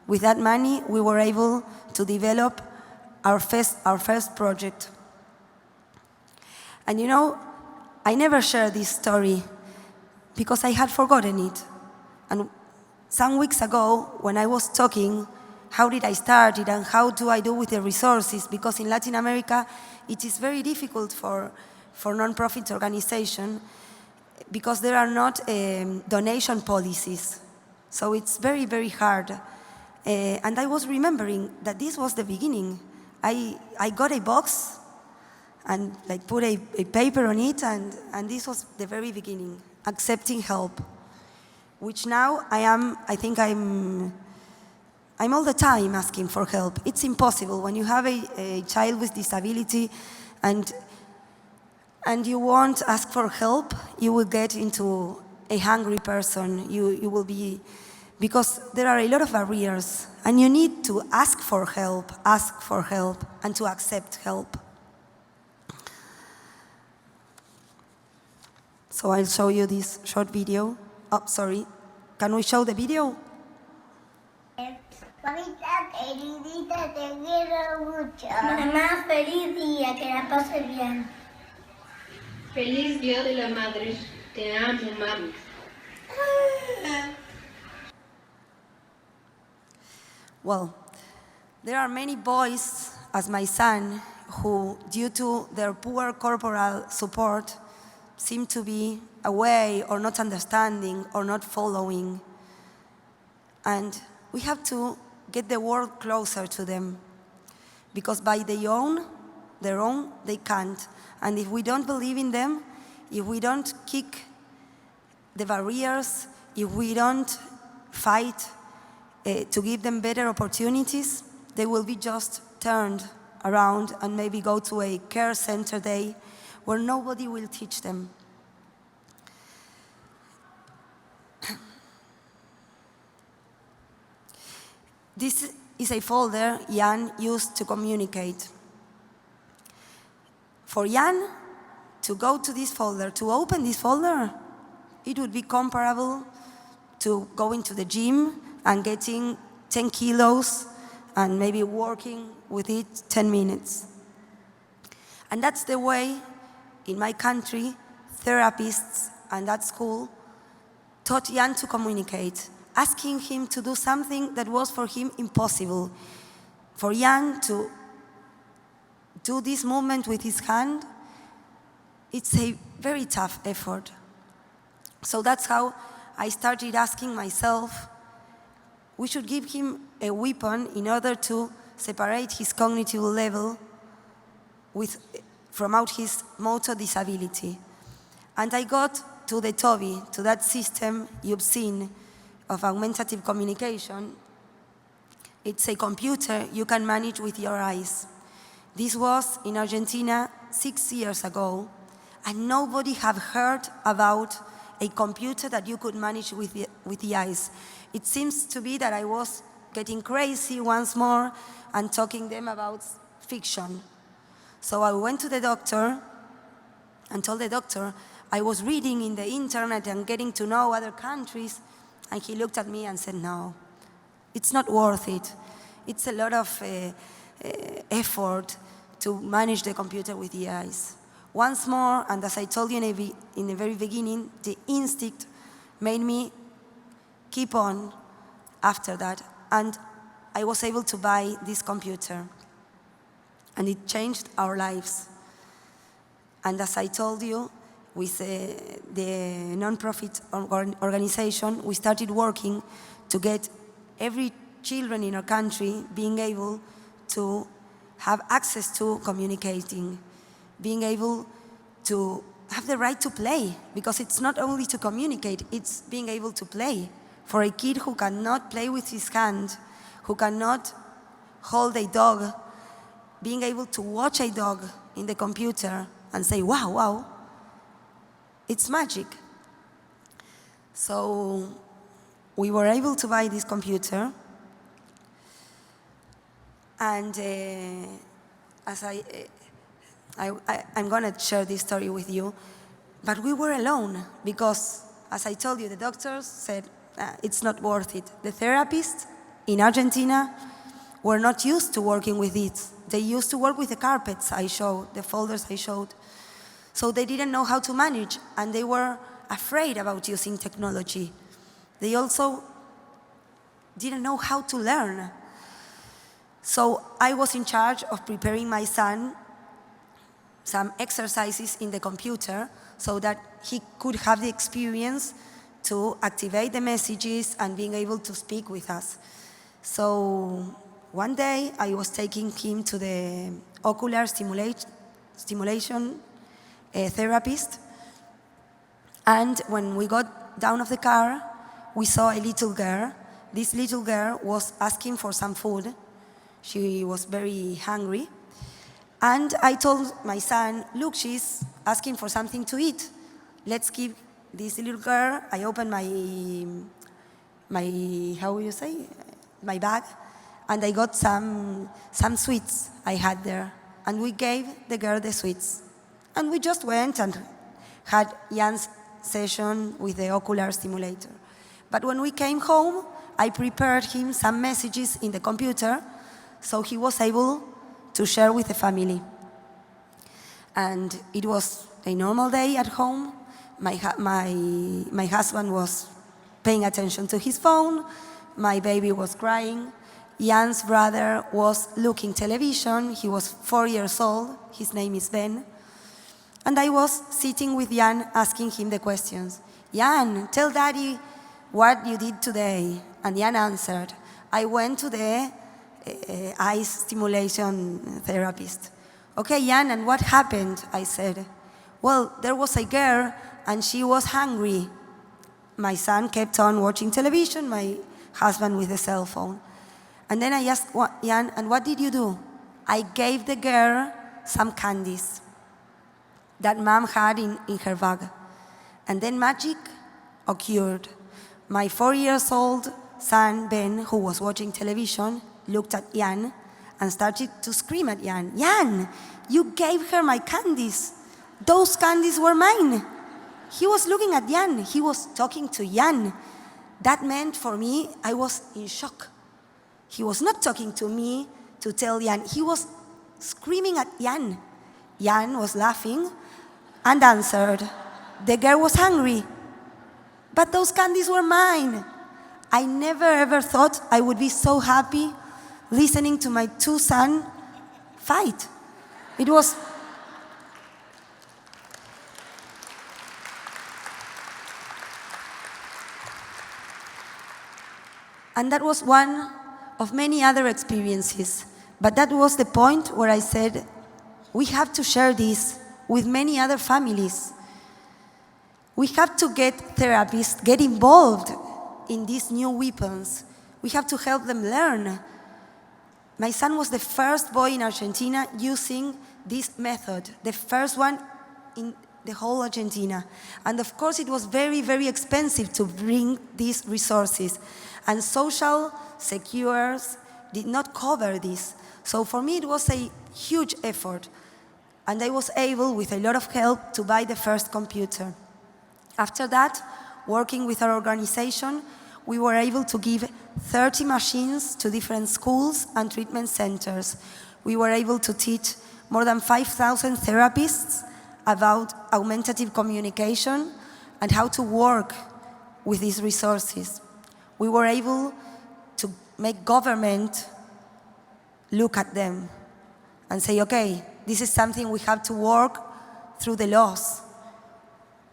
With that money, we were able to develop our first project. And you know, I never shared this story because I had forgotten it. And some weeks ago, when I was talking, how did I start it and how do I do with the resources? Because in Latin America, it is very difficult for non-profit organizations because there are not donation policies. So it's very, very hard. And I was remembering that this was the beginning. I got a box and put a paper on it, and this was the very beginning, accepting help, which now I think I'm all the time asking for help. It's impossible when you have a child with disability and you won't ask for help, you will get into a hungry person. You will be, because there are a lot of barriers, and you need to ask for help, and to accept help. So I'll show you this short video. Oh, sorry. Can we show the video? Mamita queridita, te quiero mucho. Mamá, feliz día, que la pases bien. Feliz Día de la Madre. Te amo, mami. Well, there are many boys, as my son, who, due to their poor corporal support, seem to be away or not understanding or not following. And we have to get the world closer to them, because by their own, they can't. And if we don't believe in them, if we don't kick the barriers, if we don't fight to give them better opportunities, they will be just turned around and maybe go to a care center day where nobody will teach them. This is a folder Jan used to communicate. For Jan to go to this folder, to open this folder, it would be comparable to going to the gym and getting 10 kilos and maybe working with it 10 minutes. And that's the way, in my country, therapists and at school taught Jan to communicate, asking him to do something that was for him impossible. For Jan to do this movement with his hand, it's a very tough effort. So that's how I started asking myself, we should give him a weapon in order to separate his cognitive level from out his motor disability. And I got to the TOBI, to that system you've seen of augmentative communication. It's a computer you can manage with your eyes. This was in Argentina 6 years ago, and nobody had heard about a computer that you could manage with the eyes. It seems to be that I was getting crazy once more and talking them about fiction. So I went to the doctor and told the doctor I was reading in the internet and getting to know other countries, and he looked at me and said, no, it's not worth it. It's a lot of effort to manage the computer with the eyes. Once more, and as I told you in the very beginning, the instinct made me keep on after that, and I was able to buy this computer, and it changed our lives. And as I told you, with the non-profit organization, we started working to get every children in our country being able to have access to communicating, being able to have the right to play, because it's not only to communicate, it's being able to play. For a kid who cannot play with his hand, who cannot hold a dog, being able to watch a dog in the computer and say, wow, wow, it's magic. So we were able to buy this computer, and as I'm going to share this story with you, but we were alone because, as I told you, the doctors said it's not worth it. The therapists in Argentina were not used to working with it. They used to work with the carpets I showed, the folders I showed. So they didn't know how to manage, and they were afraid about using technology. They also didn't know how to learn. So I was in charge of preparing my son some exercises in the computer so that he could have the experience to activate the messages and being able to speak with us. So one day I was taking him to the ocular stimulation therapist, and when we got down of the car, we saw a little girl. This little girl was asking for some food. She was very hungry. And I told my son, look, she's asking for something to eat. Let's give this little girl, I opened my how will you say, my bag, and I got some sweets I had there. And we gave the girl the sweets. And we just went and had Jan's session with the ocular stimulator. But when we came home, I prepared him some messages in the computer so he was able to share with the family. And it was a normal day at home. My husband was paying attention to his phone. My baby was crying. Jan's brother was looking television. He was 4 years old. His name is Ben. And I was sitting with Jan asking him the questions. Jan, tell Daddy what you did today. And Jan answered, I went to the eye stimulation therapist. Okay, Jan, and what happened? I said. Well, there was a girl and she was hungry. My son kept on watching television, my husband with the cell phone. And then I asked Jan, and what did you do? I gave the girl some candies that Mom had in her bag. And then magic occurred. My 4-year-old son, Ben, who was watching television, looked at Jan and started to scream at Jan. Jan, you gave her my candies. Those candies were mine. He was looking at Jan. He was talking to Jan. That meant for me, I was in shock. He was not talking to me to tell Jan. He was screaming at Jan. Jan was laughing and answered, the girl was hungry, but those candies were mine. I never ever thought I would be so happy listening to my 2 sons fight. It was And that was one of many other experiences. But that was the point where I said, we have to share this with many other families. We have to get therapists, get involved in these new weapons. We have to help them learn. My son was the first boy in Argentina using this method, the first one in the whole Argentina. And of course, it was very, very expensive to bring these resources. And social secures did not cover this. So for me, it was a huge effort. And I was able, with a lot of help, to buy the first computer. After that, working with our organization, we were able to give 30 machines to different schools and treatment centers. We were able to teach more than 5,000 therapists about augmentative communication and how to work with these resources. We were able to make government look at them and say, okay, this is something we have to work through the laws.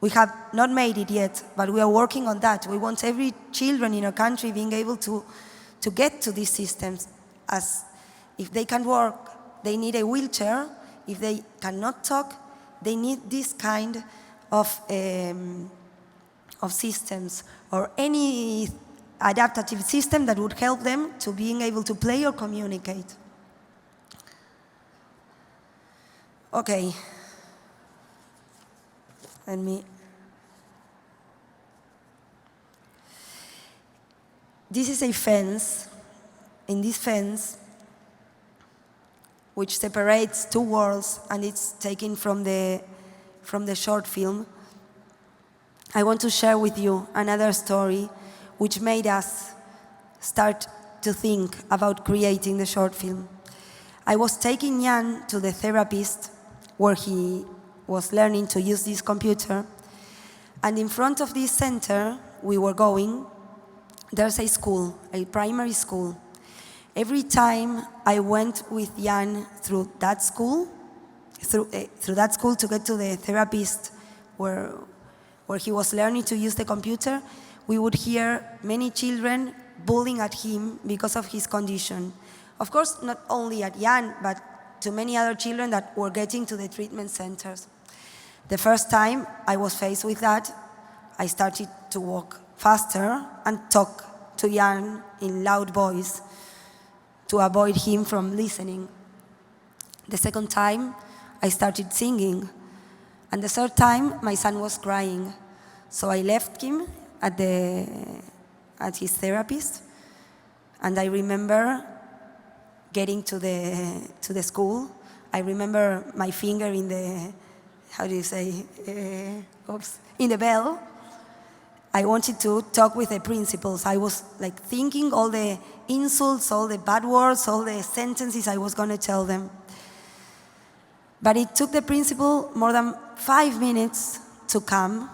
We have not made it yet, but we are working on that. We want every children in our country being able to get to these systems. As if they can work, they need a wheelchair. If they cannot talk, they need this kind of systems or any adaptive system that would help them to being able to play or communicate. Okay. Let me. This is a fence. In this fence, which separates two worlds, and it's taken from the short film, I want to share with you another story which made us start to think about creating the short film. I was taking Jan to the therapist where he was learning to use this computer, and in front of this center we were going, there's a school, a primary school. Every time I went with Jan through that school to get to the therapist where he was learning to use the computer, we would hear many children bullying at him because of his condition. Of course, not only at Jan, but to many other children that were getting to the treatment centers. The first time I was faced with that, I started to walk faster and talk to Jan in loud voice to avoid him from listening. The second time, I started singing. And the third time, my son was crying. So I left him at his therapist. And I remember getting to the school. I remember my finger in the, how do you say, in the bell. I wanted to talk with the principals. I was like thinking all the insults, all the bad words, all the sentences I was going to tell them. But it took the principal more than 5 minutes to come,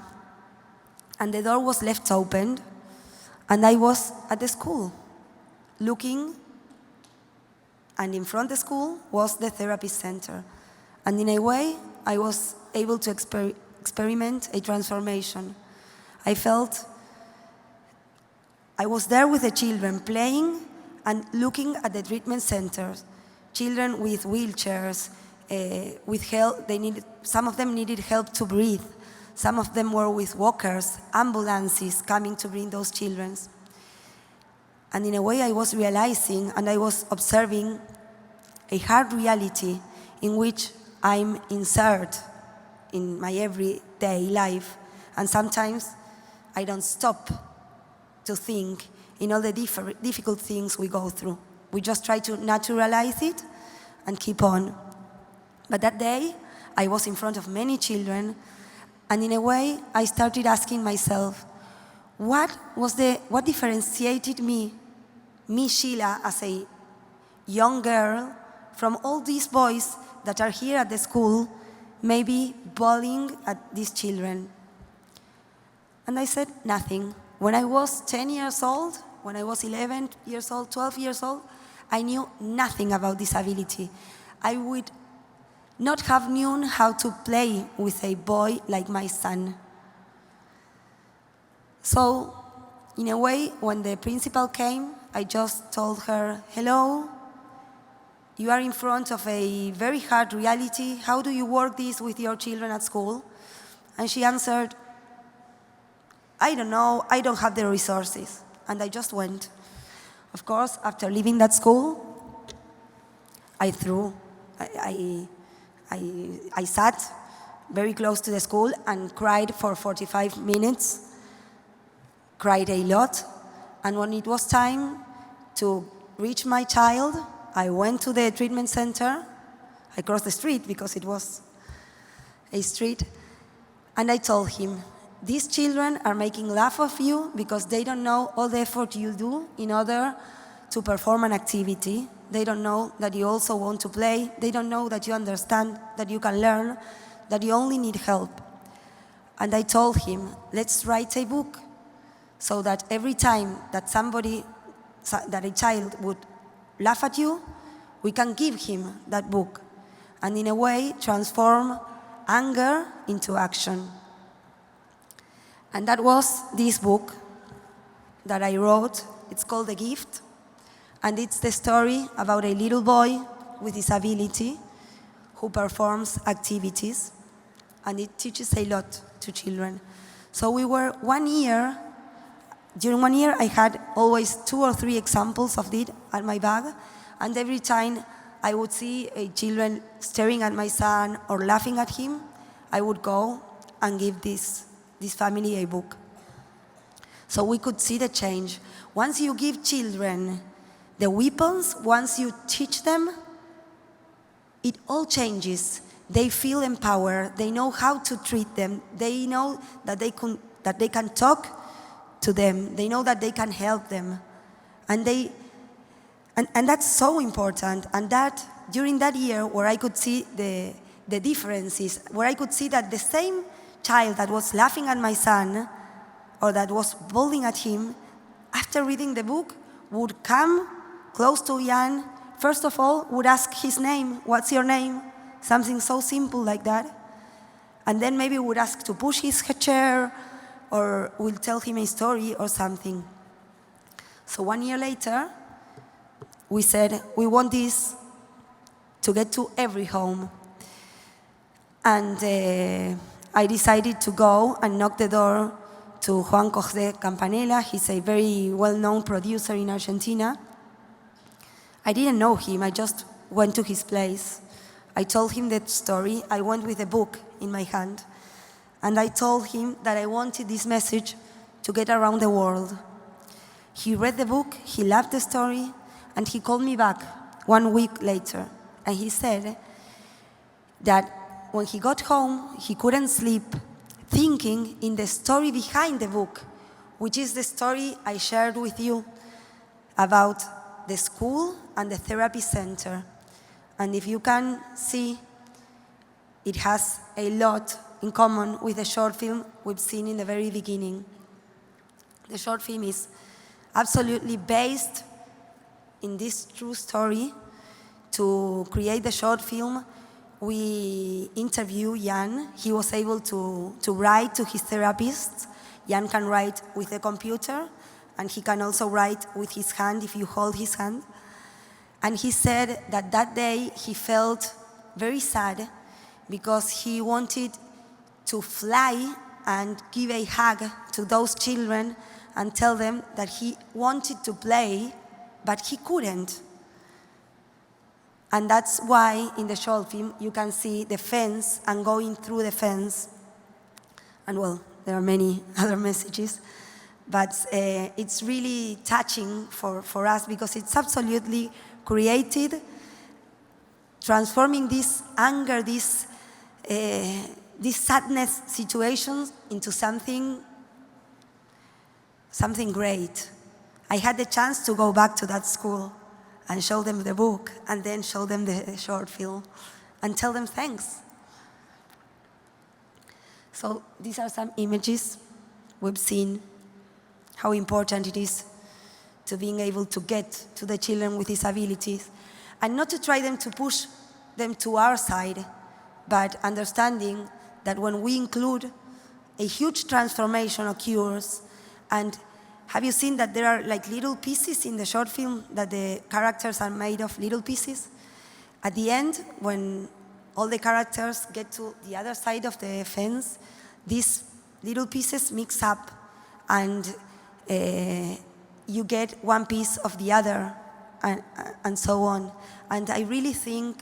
and the door was left open, and I was at the school looking, and in front of the school was the therapy center. And in a way, I was able to experiment a transformation. I felt I was there with the children playing and looking at the treatment centers. Children with wheelchairs, with help, some of them needed help to breathe. Some of them were with walkers, ambulances coming to bring those children. And in a way I was realizing and I was observing a hard reality in which I'm inserted in my everyday life. And sometimes I don't stop to think in all the difficult things we go through. We just try to naturalize it and keep on. But that day, I was in front of many children, and in a way, I started asking myself, what differentiated me, Sheila, as a young girl, from all these boys that are here at the school, maybe bullying at these children? And I said, nothing. When I was 10 years old, when I was 11 years old, 12 years old, I knew nothing about disability. I would not have known how to play with a boy like my son. So, in a way, when the principal came I just told her, hello, you are in front of a very hard reality. How do you work this with your children at school? And she answered, I don't know, I don't have the resources. And I just went. Of course, after leaving that school, I sat very close to the school and cried for 45 minutes, cried a lot. And when it was time to reach my child, I went to the treatment center. I crossed the street because it was a street. And I told him, these children are making laugh of you because they don't know all the effort you do in order to perform an activity. They don't know that you also want to play. They don't know that you understand, that you can learn, that you only need help. And I told him, let's write a book so that every time that a child would laugh at you, we can give him that book and in a way transform anger into action. And that was this book that I wrote. It's called The Gift. And it's the story about a little boy with disability who performs activities. And it teaches a lot to children. So we were during 1 year, I had always 2 or 3 examples of it at my bag. And every time I would see a children staring at my son or laughing at him, I would go and give this family a book. So we could see the change. Once you give children the weapons, once you teach them, it all changes. They feel empowered. They know how to treat them. They know that they can talk to them. They know that they can help them. And that's so important. And that during that year where I could see the differences, where I could see that the same child that was laughing at my son or that was bullying at him, after reading the book, would come close to Jan, first of all, would ask his name, what's your name? Something so simple like that. And then maybe would ask to push his chair or will tell him a story or something. So 1 year later, we said, we want this to get to every home. And I decided to go and knock the door to Juan Jose Campanella. He's a very well-known producer in Argentina. I didn't know him, I just went to his place. I told him that story. I went with a book in my hand. And I told him that I wanted this message to get around the world. He read the book, he loved the story, and he called me back 1 week later. And he said that when he got home, he couldn't sleep, thinking in the story behind the book, which is the story I shared with you about the school and the therapy center. And if you can see, it has a lot in common with the short film we've seen in the very beginning. The short film is absolutely based in this true story. To create the short film, we interviewed Jan. He was able to write to his therapists. Jan can write with a computer, and he can also write with his hand if you hold his hand. And he said that that day he felt very sad because he wanted to fly and give a hug to those children and tell them that he wanted to play, but he couldn't. And that's why in the short film you can see the fence and going through the fence. And well, there are many other messages, but it's really touching for us because it's absolutely created, transforming this anger, this sadness situations into something great. I had the chance to go back to that school and show them the book, and then show them the short film, and tell them thanks. So these are some images we've seen, how important it is to being able to get to the children with disabilities, and not to try to push them to our side, but understanding that when we include, a huge transformation occurs, and have you seen that there are like little pieces in the short film that the characters are made of little pieces? At the end, when all the characters get to the other side of the fence, these little pieces mix up and you get one piece of the other and so on. And I really think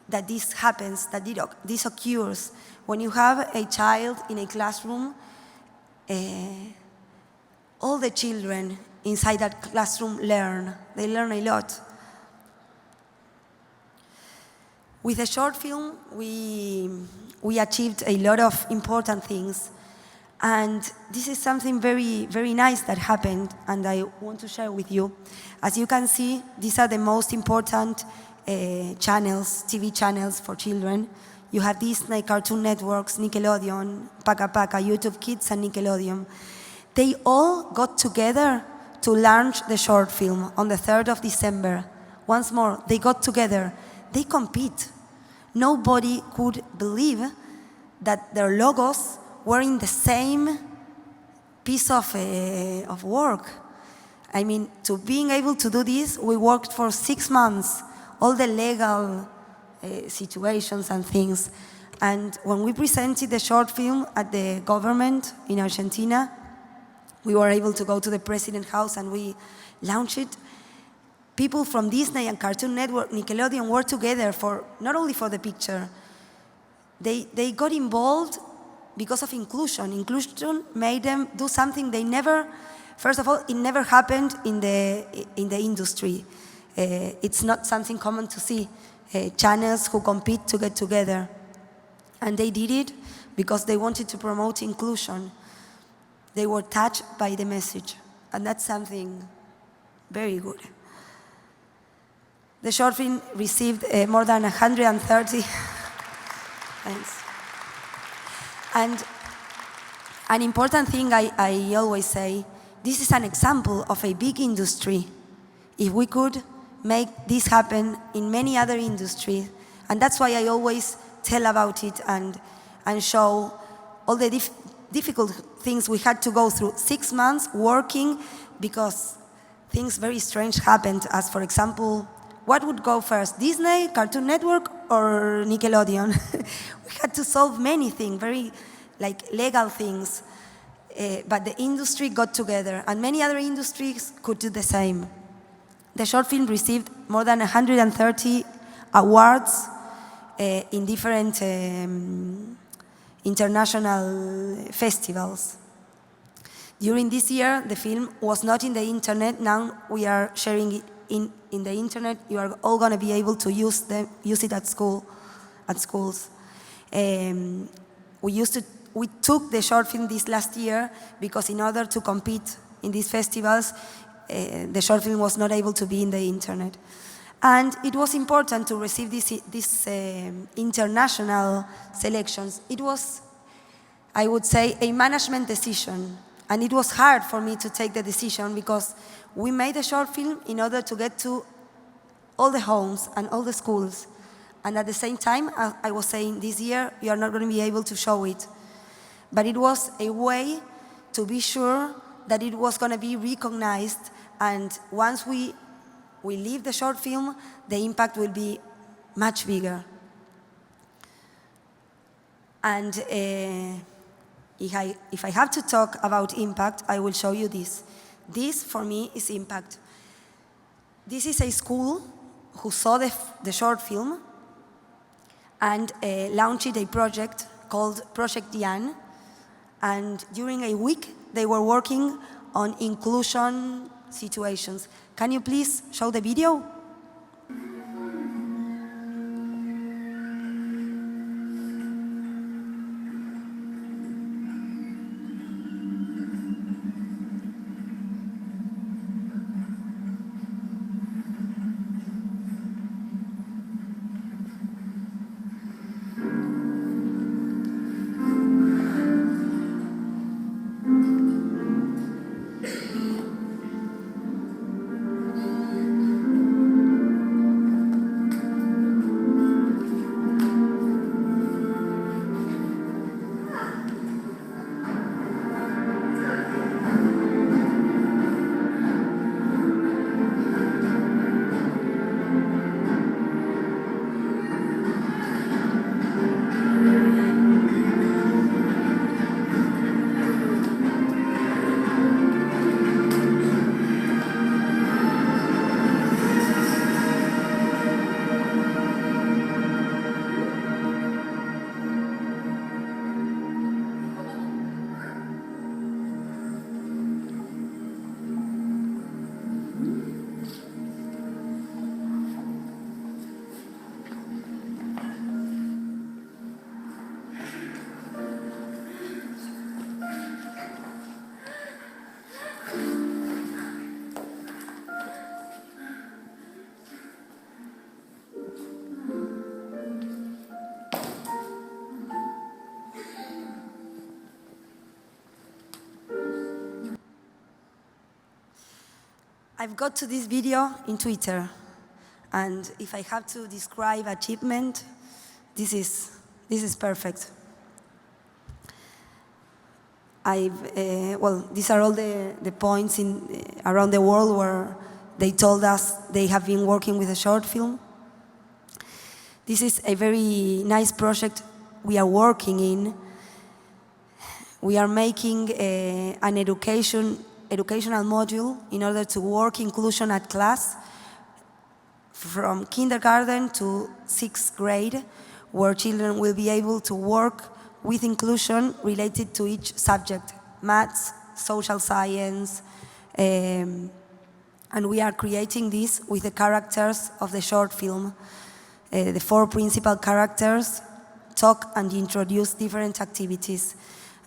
that this happens, that this occurs when you have a child in a classroom. All the children inside that classroom learn. They learn a lot. With the short film, we achieved a lot of important things. And this is something very, very nice that happened, and I want to share with you. As you can see, these are the most important channels, TV channels for children. You have Disney, Cartoon Networks, Nickelodeon, Paka Paka, YouTube Kids, and Nickelodeon. They all got together to launch the short film on the 3rd of December. Once more, they got together. They compete. Nobody could believe that their logos were in the same piece of work. I mean, to being able to do this, we worked for 6 months, all the legal situations and things. And when we presented the short film at the government in Argentina, we were able to go to the President's house and we launched it. People from Disney and Cartoon Network, Nickelodeon were together for not only for the picture. They got involved because of inclusion. Inclusion made them do something they never. First of all, it never happened in the industry. It's not something common to see channels who compete to get together, and they did it because they wanted to promote inclusion. They were touched by the message, and that's something very good. The short film received more than 130. Thanks. And an important thing I always say, this is an example of a big industry. If we could make this happen in many other industries, and that's why I always tell about it and show all the difficult things we had to go through. 6 months working because things very strange happened, as for example, what would go first, Disney, Cartoon Network, or Nickelodeon? We had to solve many things, very like legal things, but the industry got together, and many other industries could do the same. The short film received more than 130 awards in different international festivals. During this year, the film was not in the internet. Now we are sharing it in the internet. You are all going to be able to use it at schools. We took the short film this last year because in order to compete in these festivals, the short film was not able to be in the internet. And it was important to receive these international selections. It was, I would say, a management decision. And it was hard for me to take the decision because we made a short film in order to get to all the homes and all the schools. And at the same time, I was saying, this year, you are not going to be able to show it. But it was a way to be sure that it was going to be recognized. And once we leave the short film, the impact will be much bigger. And if I have to talk about impact, I will show you this. This, for me, is impact. This is a school who saw the short film and launched a project called Project Jan. And during a week, they were working on inclusion situations. Can you please show the video? I've got to this video in Twitter, and if I have to describe achievement, this is perfect. These are all the points around the world where they told us they have been working with a short film. This is a very nice project we are working in. We are making an educational module in order to work inclusion at class from kindergarten to 6th grade, where children will be able to work with inclusion related to each subject, maths, social science, and we are creating this with the characters of the short film. The 4 principal characters talk and introduce different activities.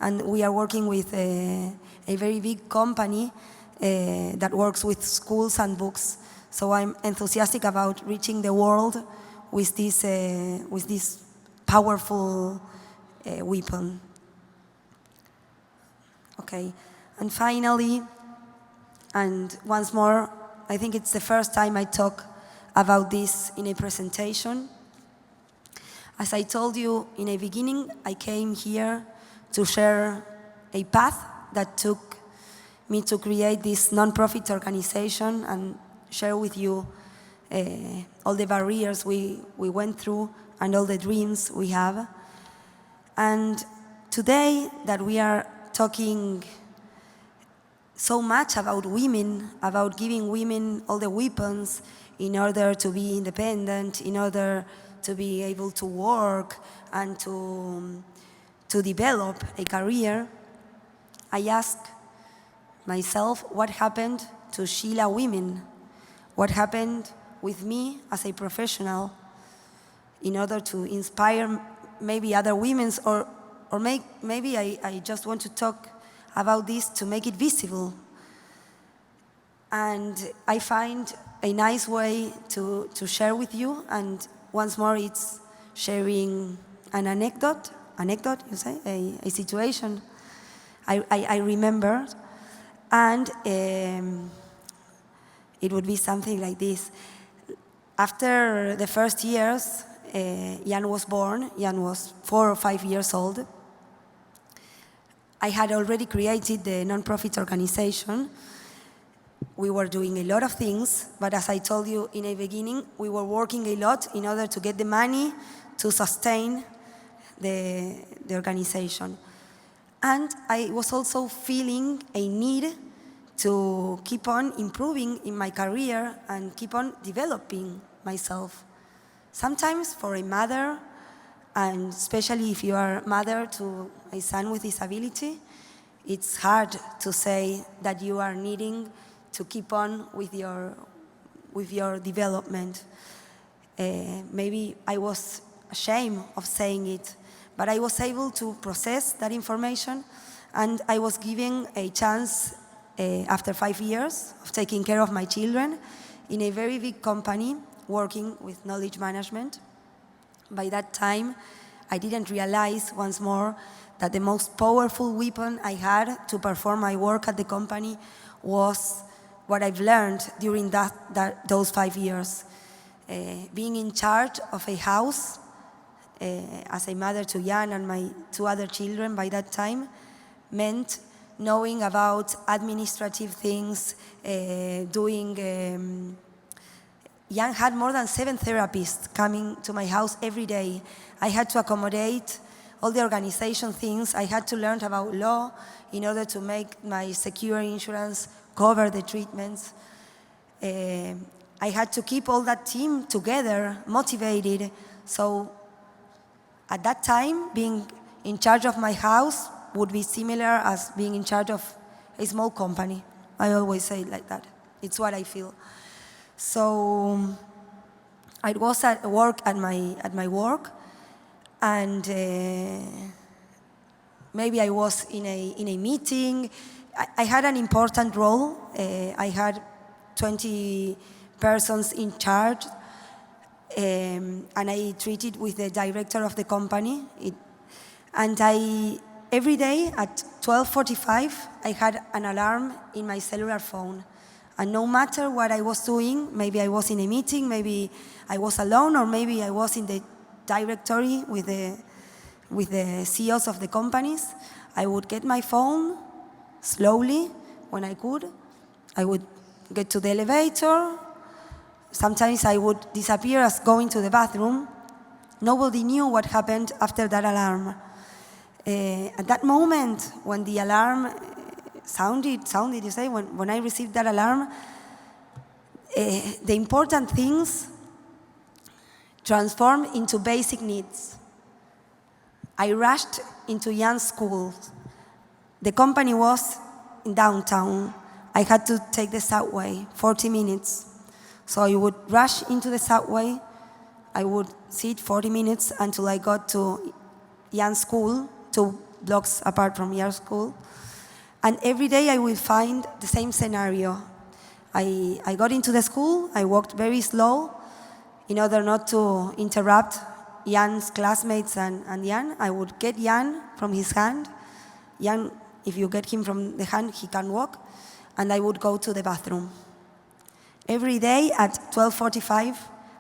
And we are working with a very big company that works with schools and books. So I'm enthusiastic about reaching the world with this powerful weapon. Okay, and finally, and once more, I think it's the first time I talk about this in a presentation. As I told you in the beginning, I came here to share a path that took me to create this non-profit organization and share with you all the barriers we went through and all the dreams we have. And today that we are talking so much about women, about giving women all the weapons in order to be independent, in order to be able to work and to develop a career, I ask myself what happened to Sheila women, what happened with me as a professional in order to inspire maybe other women, or maybe I just want to talk about this to make it visible. And I find a nice way to share with you, and once more it's sharing an anecdote, you say, a situation I remember, and it would be something like this. After the first years, Jan was born. Jan was 4 or 5 years old. I had already created the non-profit organization. We were doing a lot of things, but as I told you in the beginning, we were working a lot in order to get the money to sustain the organization. And I was also feeling a need to keep on improving in my career and keep on developing myself. Sometimes for a mother, and especially if you are mother to a son with disability, it's hard to say that you are needing to keep on with your development. Maybe I was ashamed of saying it, but I was able to process that information, and I was given a chance after 5 years of taking care of my children in a very big company working with knowledge management. By that time, I didn't realize once more that the most powerful weapon I had to perform my work at the company was what I've learned during those 5 years. Being in charge of a house as a mother to Jan and my 2 other children by that time meant knowing about administrative things, Jan had more than 7 therapists coming to my house every day. I had to accommodate all the organization things. I had to learn about law in order to make my secure insurance cover the treatments. I had to keep all that team together, motivated. So at that time, being in charge of my house would be similar as being in charge of a small company. I always say it like that. It's what I feel. So I was at work at my work, and maybe I was in a meeting. I had an important role. I had 20 persons in charge, and I treated with the director of the company. Every day at 12:45, I had an alarm in my cellular phone. And no matter what I was doing, maybe I was in a meeting, maybe I was alone, or maybe I was in the directory with the CEOs of the companies, I would get my phone slowly when I could. I would get to the elevator. Sometimes I would disappear as going to the bathroom. Nobody knew what happened after that alarm. At that moment, when the alarm sounded, you say, when I received that alarm, the important things transformed into basic needs. I rushed into Jan's school. The company was in downtown. I had to take the subway, 40 minutes. So I would rush into the subway. I would sit 40 minutes until I got to Jan's school, 2 blocks apart from Jan's school. And every day I will find the same scenario. I got into the school, I walked very slow in order not to interrupt Jan's classmates and Jan. I would get Jan from his hand. Jan, if you get him from the hand, he can walk. And I would go to the bathroom. Every day at 12:45,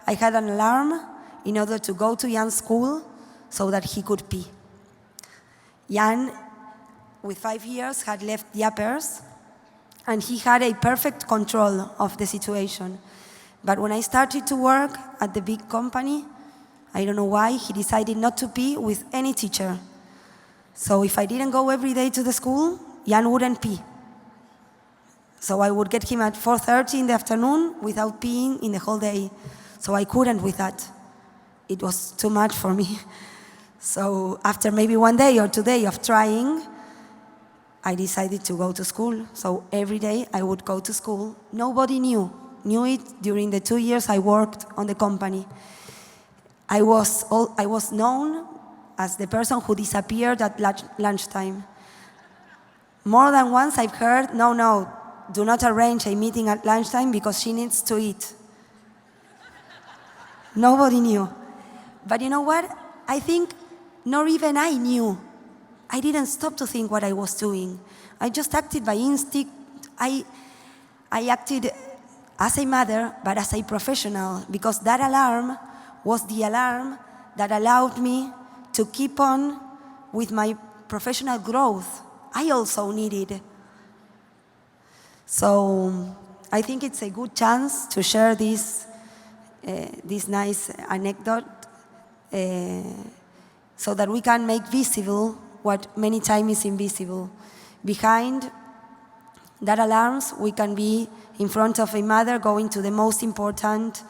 I had an alarm in order to go to Jan's school so that he could pee. Jan, with 5 years, had left the uppers, and he had a perfect control of the situation. But when I started to work at the big company, I don't know why, he decided not to pee with any teacher. So if I didn't go every day to the school, Jan wouldn't pee. So I would get him at 4:30 in the afternoon without peeing in the whole day. So I couldn't with that. It was too much for me. So after maybe 1 day or 2 days of trying, I decided to go to school. So every day I would go to school. Nobody knew it during the 2 years I worked on the company. I was known as the person who disappeared at lunchtime. More than once I've heard, no, do not arrange a meeting at lunchtime because she needs to eat. Nobody knew. But you know what? I think not even I knew. I didn't stop to think what I was doing. I just acted by instinct. I acted as a mother, but as a professional, because that alarm was the alarm that allowed me to keep on with my professional growth. I also needed. So I think it's a good chance to share this nice anecdote so that we can make visible what many times is invisible. Behind that alarms, we can be in front of a mother going to the most important,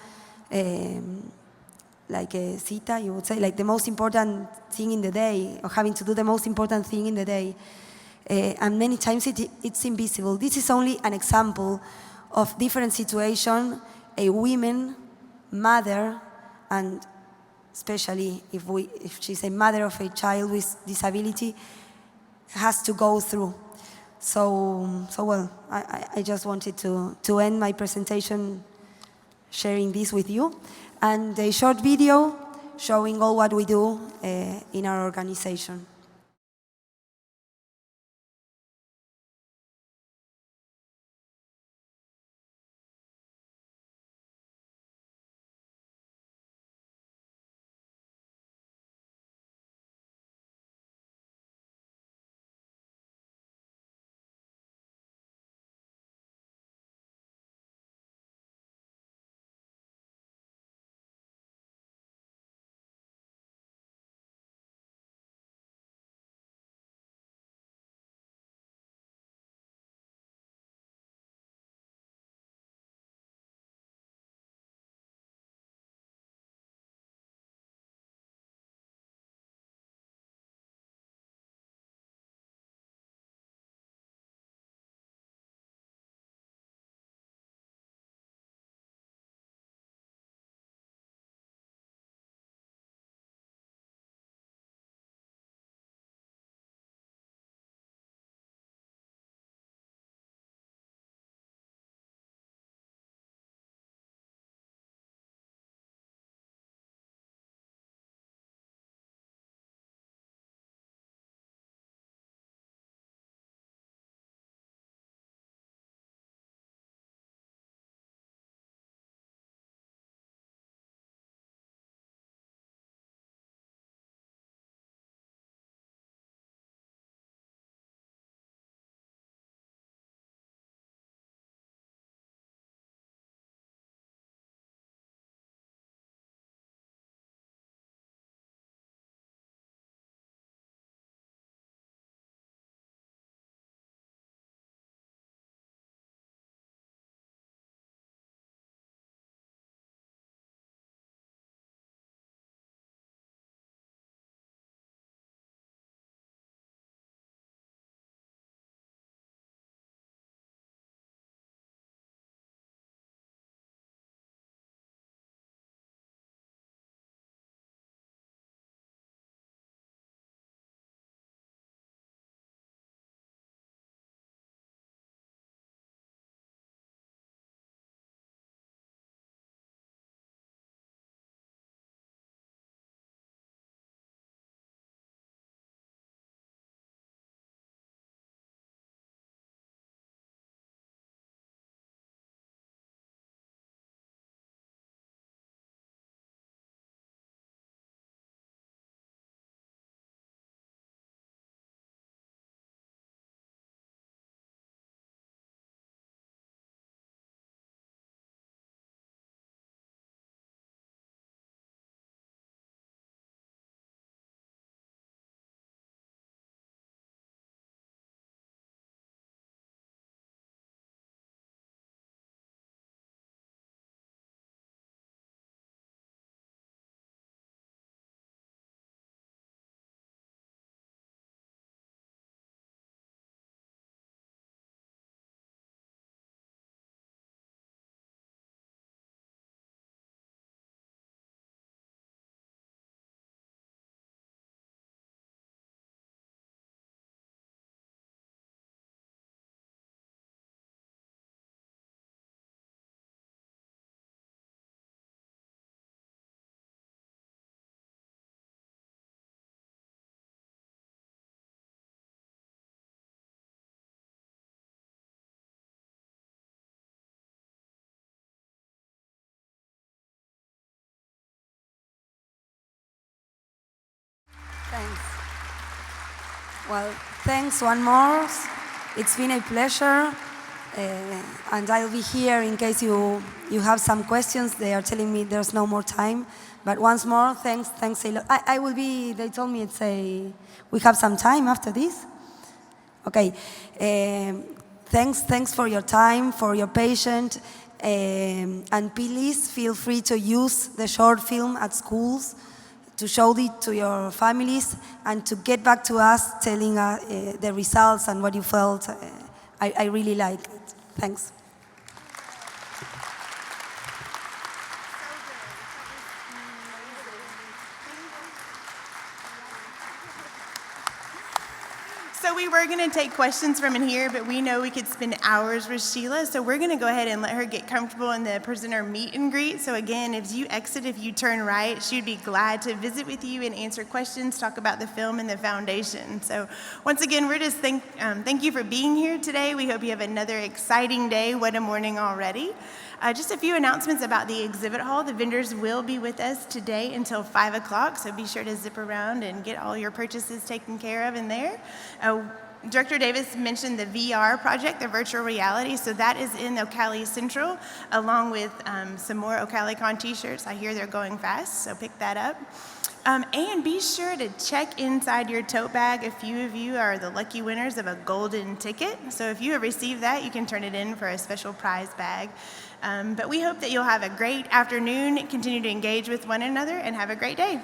like a cita, you would say, like the most important thing in the day, or having to do the most important thing in the day. And many times it's invisible. This is only an example of different situations a woman, mother, and especially if she's a mother of a child with disability, has to go through. So well, I just wanted to end my presentation sharing this with you, and a short video showing all what we do in our organization. Well, thanks one more. It's been a pleasure. And I'll be here in case you have some questions. They are telling me there's no more time. But once more, thanks a lot. I will be, they told me we have some time after this. Okay. Thanks for your time, for your patience. And please feel free to use the short film at schools to show it to your families and to get back to us telling the results and what you felt. I really like it. Thanks. So we were going to take questions from in here, but we know we could spend hours with Sheila, so we're going to go ahead and let her get comfortable in the presenter meet and greet. So again, if you turn right, she'd be glad to visit with you and answer questions, talk about the film and the foundation. So once again, we're just thank you for being here today. We hope you have another exciting day. What a morning already. Just a few announcements about the exhibit hall. The vendors will be with us today until 5 o'clock, so be sure to zip around and get all your purchases taken care of in there. Director Davis mentioned the VR project, the virtual reality, so that is in OCALI Central, along with some more OCALICON t-shirts. I hear they're going fast, so pick that up. And be sure to check inside your tote bag. A few of you are the lucky winners of a golden ticket. So if you have received that, you can turn it in for a special prize bag. But we hope that you'll have a great afternoon, continue to engage with one another, and have a great day.